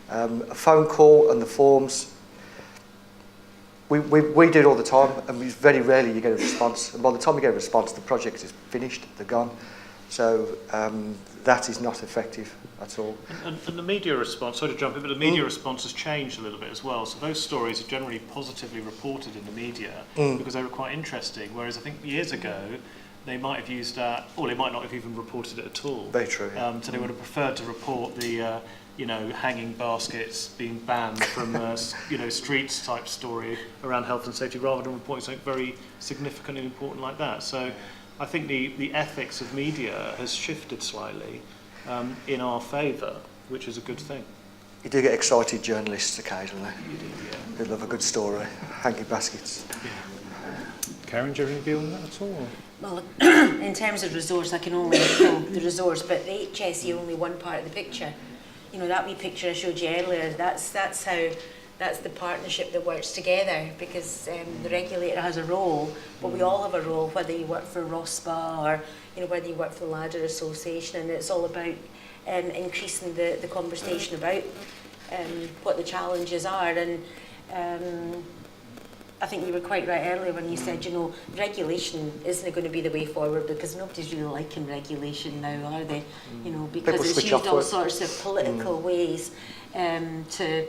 A phone call and the forms, we do it all the time, and very rarely you get a response. And by the time you get a response, the project is finished, they're gone. So that is not effective at all. And the media response, sorry to jump in, but the media response has changed a little bit as well. So those stories are generally positively reported in the media because they were quite interesting, whereas I think years ago, they might have used that, or they might not have even reported it at all. Very true. Yeah. So they would have preferred to report the, hanging baskets being banned from, streets type story around health and safety, rather than reporting something very significant and important like that. So I think the ethics of media has shifted slightly in our favour, which is a good thing. You do get excited journalists occasionally. You do, yeah. They love a good story, hanging baskets. Yeah. Karen, do you have any view on that at all? Well, in terms of resource, I can only know the resource, but the HSE are only one part of the picture. You know, that wee picture I showed you earlier, that's the partnership that works together, because the regulator has a role, but we all have a role, whether you work for RoSPA or whether you work for the Ladder Association, and it's all about increasing the conversation about what the challenges are. And I think you were quite right earlier when you said, regulation isn't going to be the way forward, because nobody's really liking regulation now, are they? Because it's used all sorts of political ways to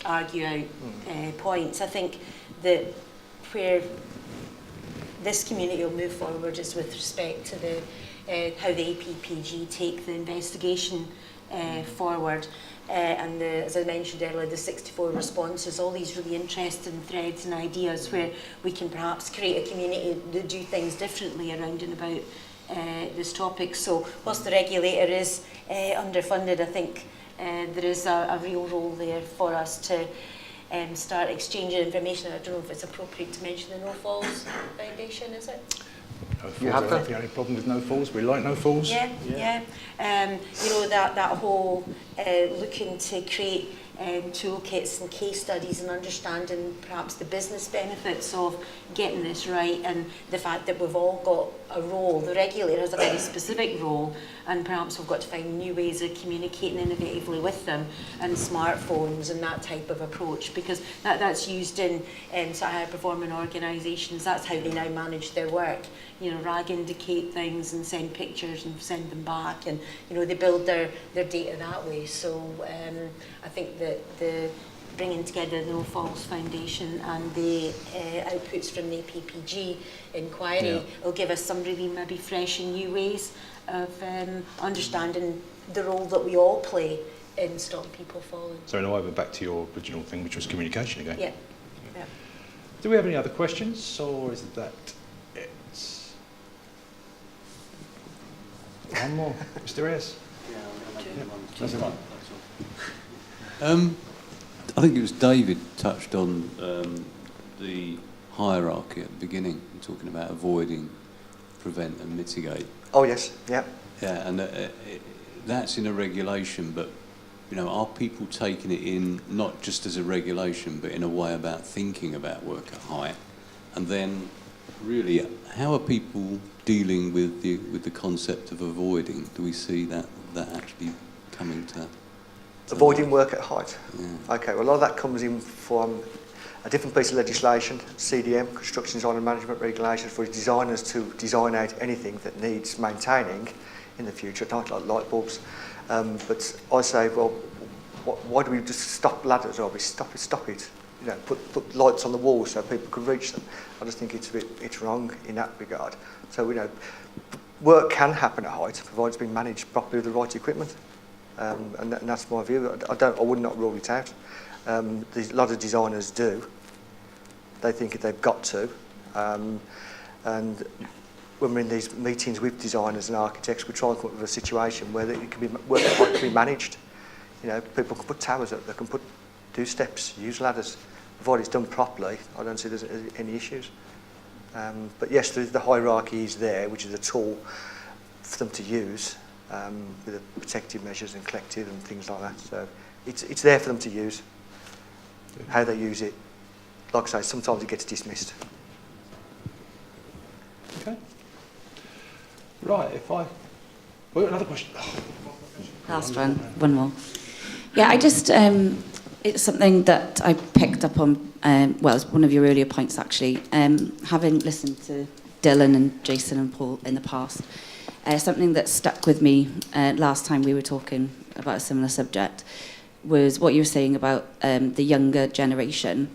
argue out points. I think that where this community will move forward is with respect to how the APPG take the investigation forward. And as I mentioned earlier, the 64 responses, all these really interesting threads and ideas where we can perhaps create a community that do things differently around and about this topic. So whilst the regulator is underfunded, I think there is a real role there for us to start exchanging information. I don't know if it's appropriate to mention the No Falls Foundation, is it? No falls. You have I don't think any problem with no falls. We like no falls. Yeah. That whole looking to create toolkits and case studies and understanding perhaps the business benefits of getting this right, and the fact that we've all got a role. The regulator has a very specific role, and perhaps we've got to find new ways of communicating innovatively with them, and smartphones and that type of approach, because that's used in sort of high performing organisations. That's how they now manage their work. You know, RAG indicate things and send pictures and send them back, and you know, they build their data that way. So I think that the bringing together the No Falls Foundation and the outputs from the PPG inquiry will give us some really maybe fresh and new ways of understanding the role that we all play in stopping people falling. So now we're back to your original thing, which was communication again. Yeah. Yeah. Do we have any other questions, or is that it? One more, Mr. Ayres. Yeah, I'm going to make them on. That's fine. That's all. I think it was David touched on the hierarchy at the beginning, talking about avoiding, prevent and mitigate. Oh yes, yeah. Yeah, and that's in a regulation, but you know, are people taking it in not just as a regulation, but in a way about thinking about work at height? And then, really, how are people dealing with the concept of avoiding? Do we see that actually coming to Avoiding work at height. Yeah. Okay, well, a lot of that comes in from a different piece of legislation, CDM, Construction Design and Management Regulations, for designers to design out anything that needs maintaining in the future, not like light bulbs. But I say, well, why do we just stop ladders? Or we stop it. You know, put lights on the wall so people can reach them. I just think it's wrong in that regard. So, you know, work can happen at height, provided it's been managed properly with the right equipment. And that's my view. I would not rule it out. A lot of designers do. They think they've got to. And when we're in these meetings with designers and architects, we try and come up with a situation where it can be work can be managed. You know, people can put towers up, they can do steps, use ladders. Provided it's done properly, I don't see there's any issues. But yes, the hierarchy is there, which is a tool for them to use. With the protective measures and collective and things like that. So it's there for them to use. How they use it, like I say, sometimes it gets dismissed. Okay. Right, well, another question. Last one more. Yeah, I just, it's something that I picked up on, well, it's one of your earlier points actually, having listened to Dylan and Jason and Paul in the past. Something that stuck with me last time we were talking about a similar subject was what you were saying about the younger generation.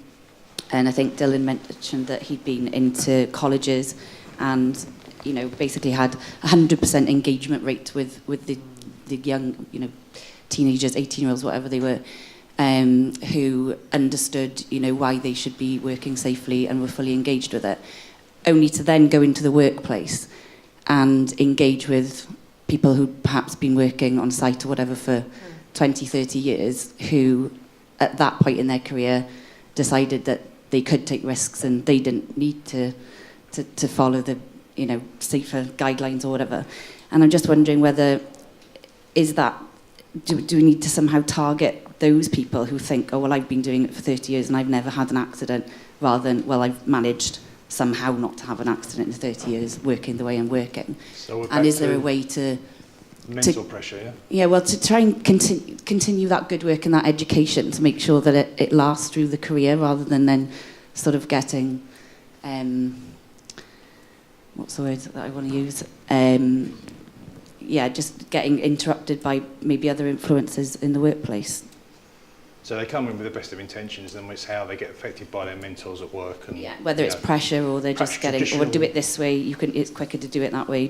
And I think Dylan mentioned that he'd been into colleges and, you know, basically had 100% engagement rate with the young, you know, teenagers, 18-year-olds, whatever they were, who understood, you know, why they should be working safely and were fully engaged with it, only to then go into the workplace and engage with people who'd perhaps been working on site or whatever for 20, 30 years, who at that point in their career decided that they could take risks and they didn't need to follow the, you know, safer guidelines or whatever. And I'm just wondering whether, is that, do we need to somehow target those people who think, oh, well, I've been doing it for 30 years and I've never had an accident, rather than, well, I've managed somehow not to have an accident in 30 years working the way I'm working. So and is there a way to... Mental pressure, yeah? Yeah, well, to try and continue that good work and that education to make sure that it lasts through the career, rather than then sort of getting... what's the word that I want to use? Yeah, just getting interrupted by maybe other influences in the workplace. So they come in with the best of intentions, and it's how they get affected by their mentors at work. And yeah, whether it's pressure or they're just getting, or do it this way. It's quicker to do it that way.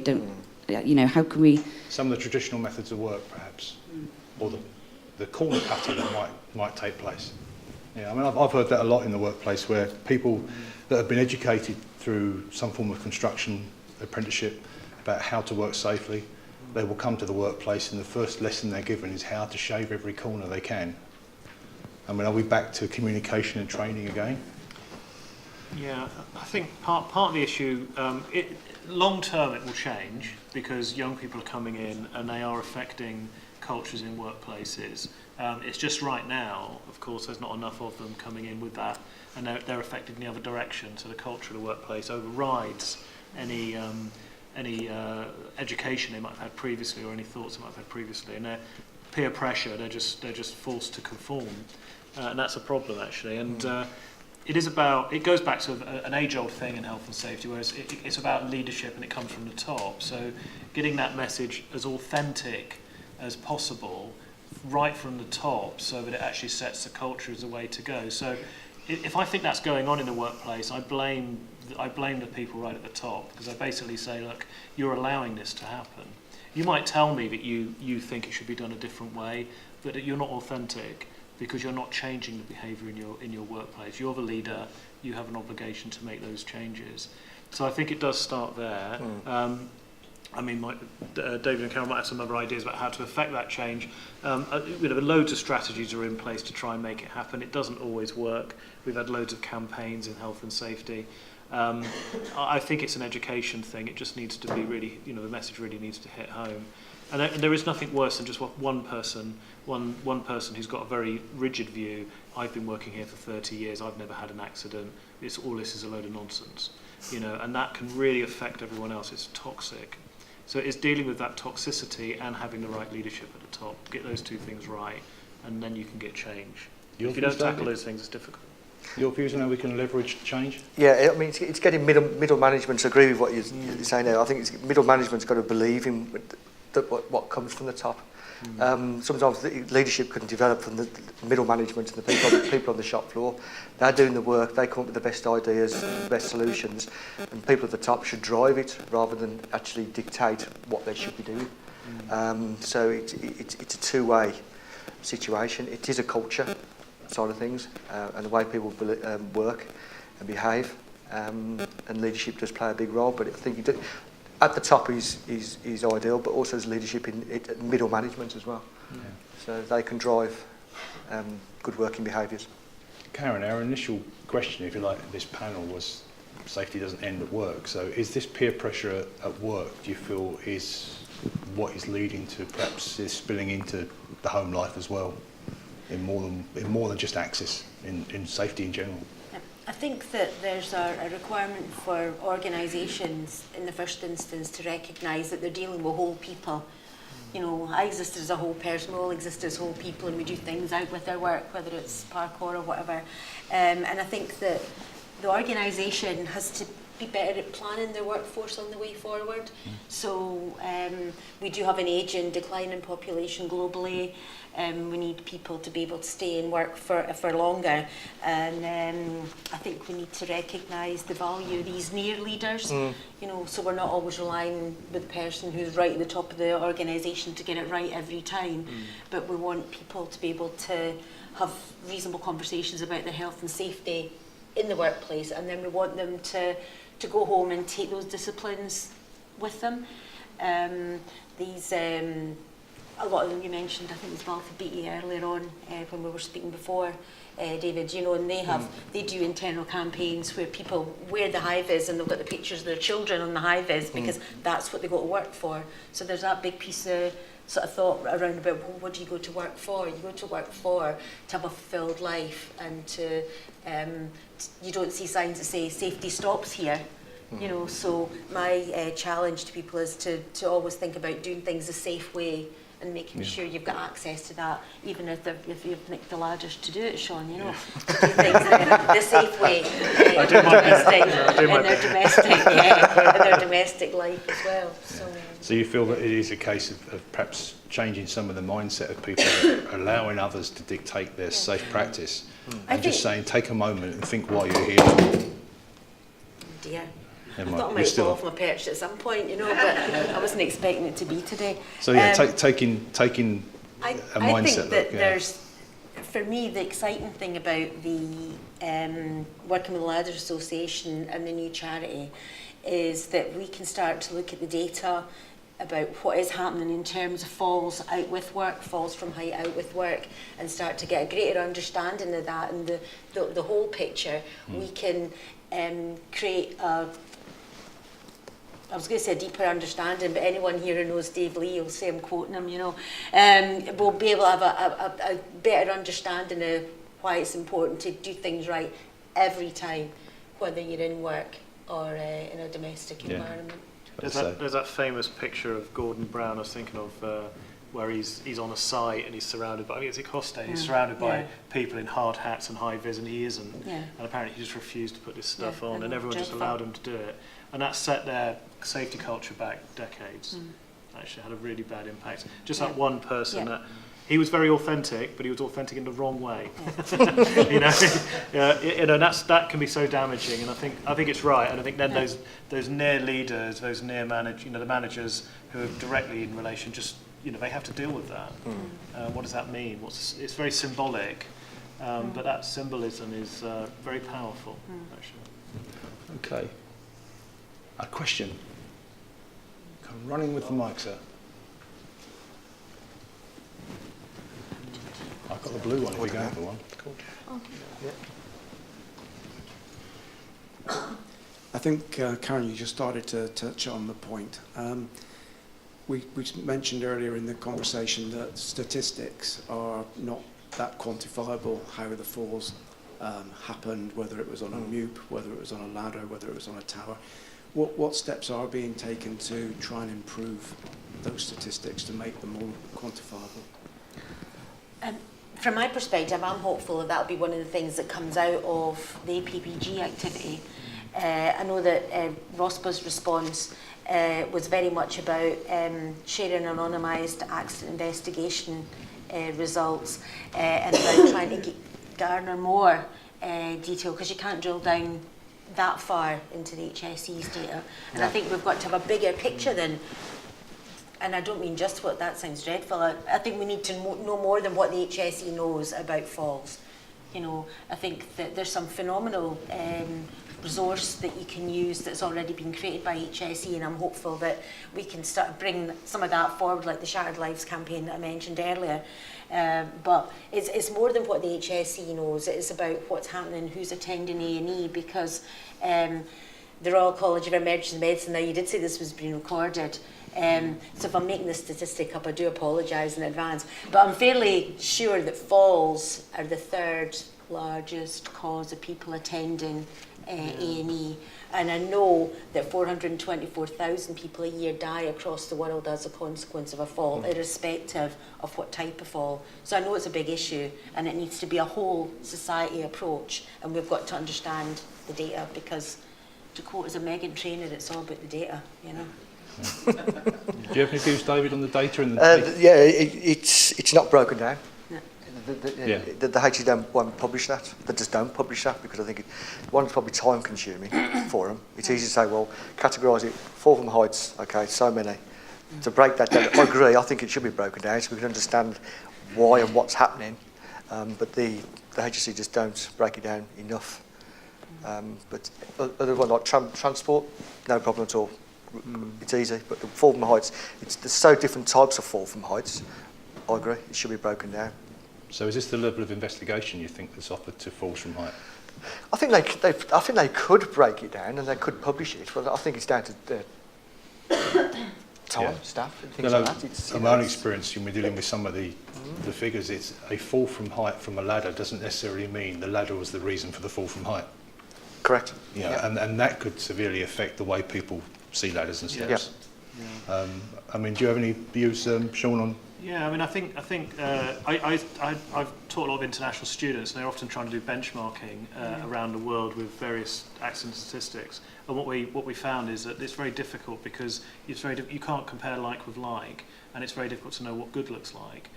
You know, how can we? Some of the traditional methods of work, perhaps, or the corner cutting that might take place. Yeah, I mean, I've heard that a lot in the workplace, where people that have been educated through some form of construction apprenticeship about how to work safely, they will come to the workplace and the first lesson they're given is how to shave every corner they can. I mean, are we back to communication and training again? Yeah, I think part of the issue, long term it will change, because young people are coming in and they are affecting cultures in workplaces. It's just right now, of course, there's not enough of them coming in with that, and they're affected in the other direction. So the culture of the workplace overrides any education they might have had previously or any thoughts they might have had previously, and they're peer pressure. They're just forced to conform, and that's a problem actually. And it goes back to an age-old thing in health and safety, whereas it's about leadership and it comes from the top. So getting that message as authentic as possible right from the top, so that it actually sets the culture as a way to go. So if I think that's going on in the workplace, I blame the people right at the top, because I basically say, look, you're allowing this to happen. You might tell me that you think it should be done a different way, but that you're not authentic because you're not changing the behaviour in your workplace. You're the leader. You have an obligation to make those changes. So I think it does start there. I mean, David and Karen might have some other ideas about how to affect that change. Loads of strategies are in place to try and make it happen. It doesn't always work. We've had loads of campaigns in health and safety. I think it's an education thing. It just needs to be really, the message really needs to hit home. And there is nothing worse than just one person who's got a very rigid view. I've been working here for 30 years. I've never had an accident. All this is a load of nonsense, and that can really affect everyone else. It's toxic. So it's dealing with that toxicity and having the right leadership at the top. Get those two things right, and then you can get change. If you don't tackle those things, it's difficult. Your views on how we can leverage change? Yeah, I mean, it's getting middle management to agree with what you're saying there. I think middle management's got to believe in what comes from the top. Sometimes the leadership can develop from the middle management and the people on the shop floor. They're doing the work, they come up with the best ideas, the best solutions, and people at the top should drive it rather than actually dictate what they should be doing. So it's a two-way situation. It is a culture side of things, and the way people work and behave, and leadership does play a big role, but I think at the top is ideal, but also there's leadership in middle management as well. Yeah. So they can drive good working behaviours. Karen, our initial question, if you like, this panel was safety doesn't end at work. So is this peer pressure at work, do you feel, is what is leading to perhaps is spilling into the home life as well, in more than just access, in safety in general? I think that there's a requirement for organisations in the first instance to recognise that they're dealing with whole people. I exist as a whole person, we all exist as whole people, and we do things out with our work, whether it's parkour or whatever. And I think that the organisation has to be better at planning their workforce on the way forward. So we do have an ageing, declining population globally. We need people to be able to stay and work for longer, and I think we need to recognise the value of these near leaders. So we're not always relying with the person who's right at the top of the organisation to get it right every time, but we want people to be able to have reasonable conversations about their health and safety in the workplace, and then we want them to go home and take those disciplines with them. A lot of them you mentioned, I think it was Balfour Beatty earlier on when we were speaking before, David, and they do internal campaigns where people wear the high-vis and they've got the pictures of their children on the high-vis because that's what they go to work for. So there's that big piece of sort of thought around about, well, what do you go to work for? You go to work to have a fulfilled life, and you don't see signs that say safety stops here. So my challenge to people is to always think about doing things the safe way and making sure you've got access to that, even if you've nicked the ladders to do it, Shaun, to do things the safe way in their domestic life as well. So you feel that it is a case of perhaps changing some of the mindset of people, allowing others to dictate their safe practice, and just saying, take a moment and think while you're here. Dear. I thought I might fall off my perch at some point, but I wasn't expecting it to be today. So taking a mindset. I think that there's, for me, the exciting thing about the working with the Ladders Association and the new charity is that we can start to look at the data about what is happening in terms of falls out with work, falls from height out with work, and start to get a greater understanding of that and the whole picture. We can create I was going to say a deeper understanding, but anyone here who knows Dave Lee will say I'm quoting him, will be able to have a better understanding of why it's important to do things right every time, whether you're in work or in a domestic environment. There's that famous picture of Gordon Brown I was thinking of, where he's on a site and he's surrounded by, I think it's at Costa, he's surrounded by people in hard hats and high vis, and he isn't. And apparently he just refused to put this stuff on, and everyone just allowed him to do it. And that set their safety culture back decades. Actually had a really bad impact. Just that one person that he was very authentic, but he was authentic in the wrong way. That can be so damaging. And I think it's right. And I think then those near leaders, those near the managers who are directly in relation, just they have to deal with that. What does that mean? It's very symbolic, but that symbolism is very powerful. Actually. Okay. A question. Come running with the mic, sir. I've got the blue one if you're going for one. Cool. I think, Karen, you just started to touch on the point. We mentioned earlier in the conversation that statistics are not that quantifiable, how the falls happened, whether it was on a MUP, whether it was on a ladder, whether it was on a tower. What steps are being taken to try and improve those statistics to make them more quantifiable? From my perspective, I'm hopeful that that'll be one of the things that comes out of the APPG activity. I know that RoSPA's response was very much about sharing anonymised accident investigation results and about trying to garner more detail, because you can't drill down that far into the HSE's data. And I think we've got to have a bigger picture than, and I don't mean just what, that sounds dreadful, I think we need to know more than what the HSE knows about falls. I think that there's some phenomenal resource that you can use that's already been created by HSE, and I'm hopeful that we can start bring some of that forward, like the Shattered Lives campaign that I mentioned earlier. But it's more than what the HSE knows. It's about what's happening, who's attending A&E, because the Royal College of Emergency Medicine, now you did say this was being recorded, so if I'm making this statistic up, I do apologise in advance, but I'm fairly sure that falls are the third largest cause of people attending A&E, and I know that 424,000 people a year die across the world as a consequence of a fall, irrespective of what type of fall. So I know it's a big issue, and it needs to be a whole society approach, and we've got to understand the data, because to quote as a Megan trainer, it's all about the data, Do you have any views, David, on the data? It's not broken down. No. The HSE won't publish that. They just don't publish that, because I think one's probably time consuming for them. It's easy to say, well, categorise it, fall from heights, okay, so many. To break that down, I agree, I think it should be broken down so we can understand why and what's happening. But the HSE just don't break it down enough. But other one like transport, no problem at all. It's easy, but the fall from heights, there's so different types of fall from heights. I agree, it should be broken down. So is this the level of investigation you think that's offered to falls from height? I think they could break it down and they could publish it, but I think it's down to the time, staff, and things like that. In my own experience, when we're dealing with some of the figures, it's a fall from height from a ladder doesn't necessarily mean the ladder was the reason for the fall from height. Correct. And that could severely affect the way people see ladders and steps. I mean, do you have any views, Shaun, on? Yeah, I mean, I think I've taught a lot of international students, and they're often trying to do benchmarking around the world with various accident statistics. And what we found is that it's very difficult, because you can't compare like with like, and it's very difficult to know what good looks like.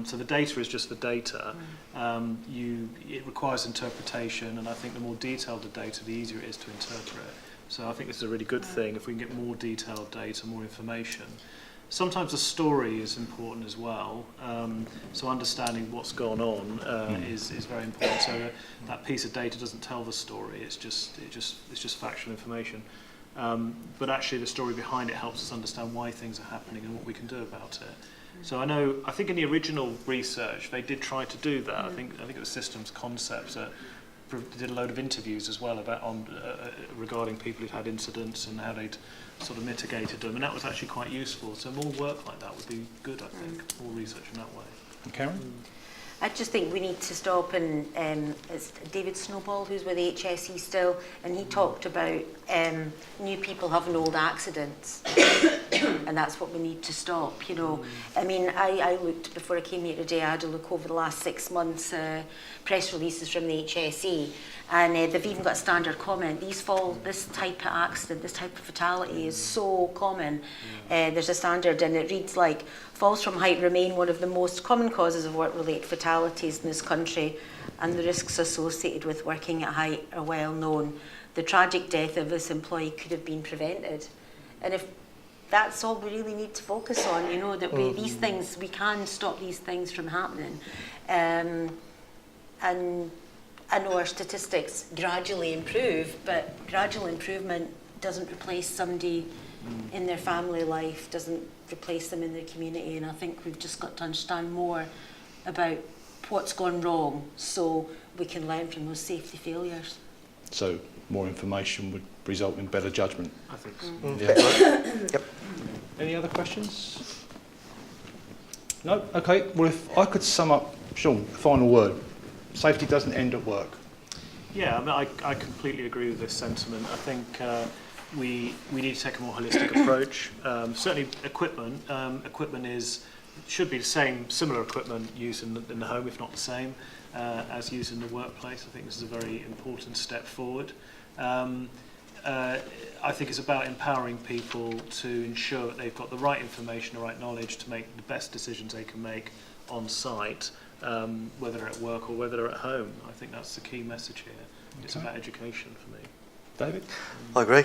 So the data is just the data. It requires interpretation, and I think the more detailed the data, the easier it is to interpret. So I think this is a really good thing if we can get more detailed data, more information. Sometimes the story is important as well. So understanding what's gone on is very important. So that piece of data doesn't tell the story. It's just factual information. But actually, the story behind it helps us understand why things are happening and what we can do about it. So I think in the original research they did try to do that. I think it was systems concepts that did a load of interviews as well about regarding people who'd had incidents and how they'd sort of mitigated them, and that was actually quite useful. So more work like that would be good, I think, more research in that way. Karen? I just think we need to stop, and it's David Snowball who's with HSE still, and he talked about new people having old accidents, and that's what we need to stop, you know. I mean, I looked, before I came here today, I had a look over the last 6 months, press releases from the HSE, and they've even got a standard comment. This type of accident, this type of fatality is so common. There's a standard, and it reads like, falls from height remain one of the most common causes of work-related fatalities in this country, and the risks associated with working at height are well known. The tragic death of this employee could have been prevented. And if that's all we really need to focus on, you know, that these things, we can stop these things from happening. And I know our statistics gradually improve, but gradual improvement doesn't replace somebody in their family life, doesn't replace them in their community, and I think we've just got to understand more about what's gone wrong so we can learn from those safety failures. So more information would result in better judgment. I think so. Yeah. Yep. Any other questions? No? Okay, well if I could sum up, Shaun, the final word. Safety doesn't end at work. Yeah, I mean, I completely agree with this sentiment. I think we need to take a more holistic approach. Certainly equipment. Equipment should be the same, similar equipment used in the home, if not the same, as used in the workplace. I think this is a very important step forward. I think it's about empowering people to ensure that they've got the right information, the right knowledge to make the best decisions they can make on site, whether they're at work or whether they're at home. I think that's the key message here. It's about education for me. David? I agree.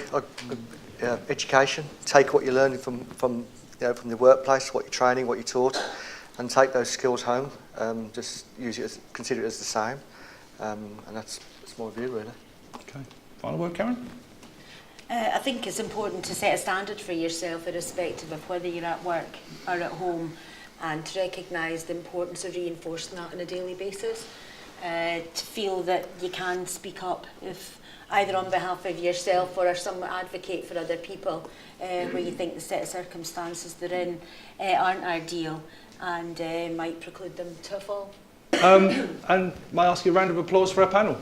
Education. Take what you're learning from the workplace, what you're training, what you're taught, and take those skills home. Just consider it as the same, and that's my view, really. Okay. Final word, Karen? I think it's important to set a standard for yourself, irrespective of whether you're at work or at home, and to recognise the importance of reinforcing that on a daily basis. To feel that you can speak up, if either on behalf of yourself or some advocate for other people, where you think the set of circumstances they're in aren't ideal and might preclude them to a fall. And may I ask you a round of applause for our panel?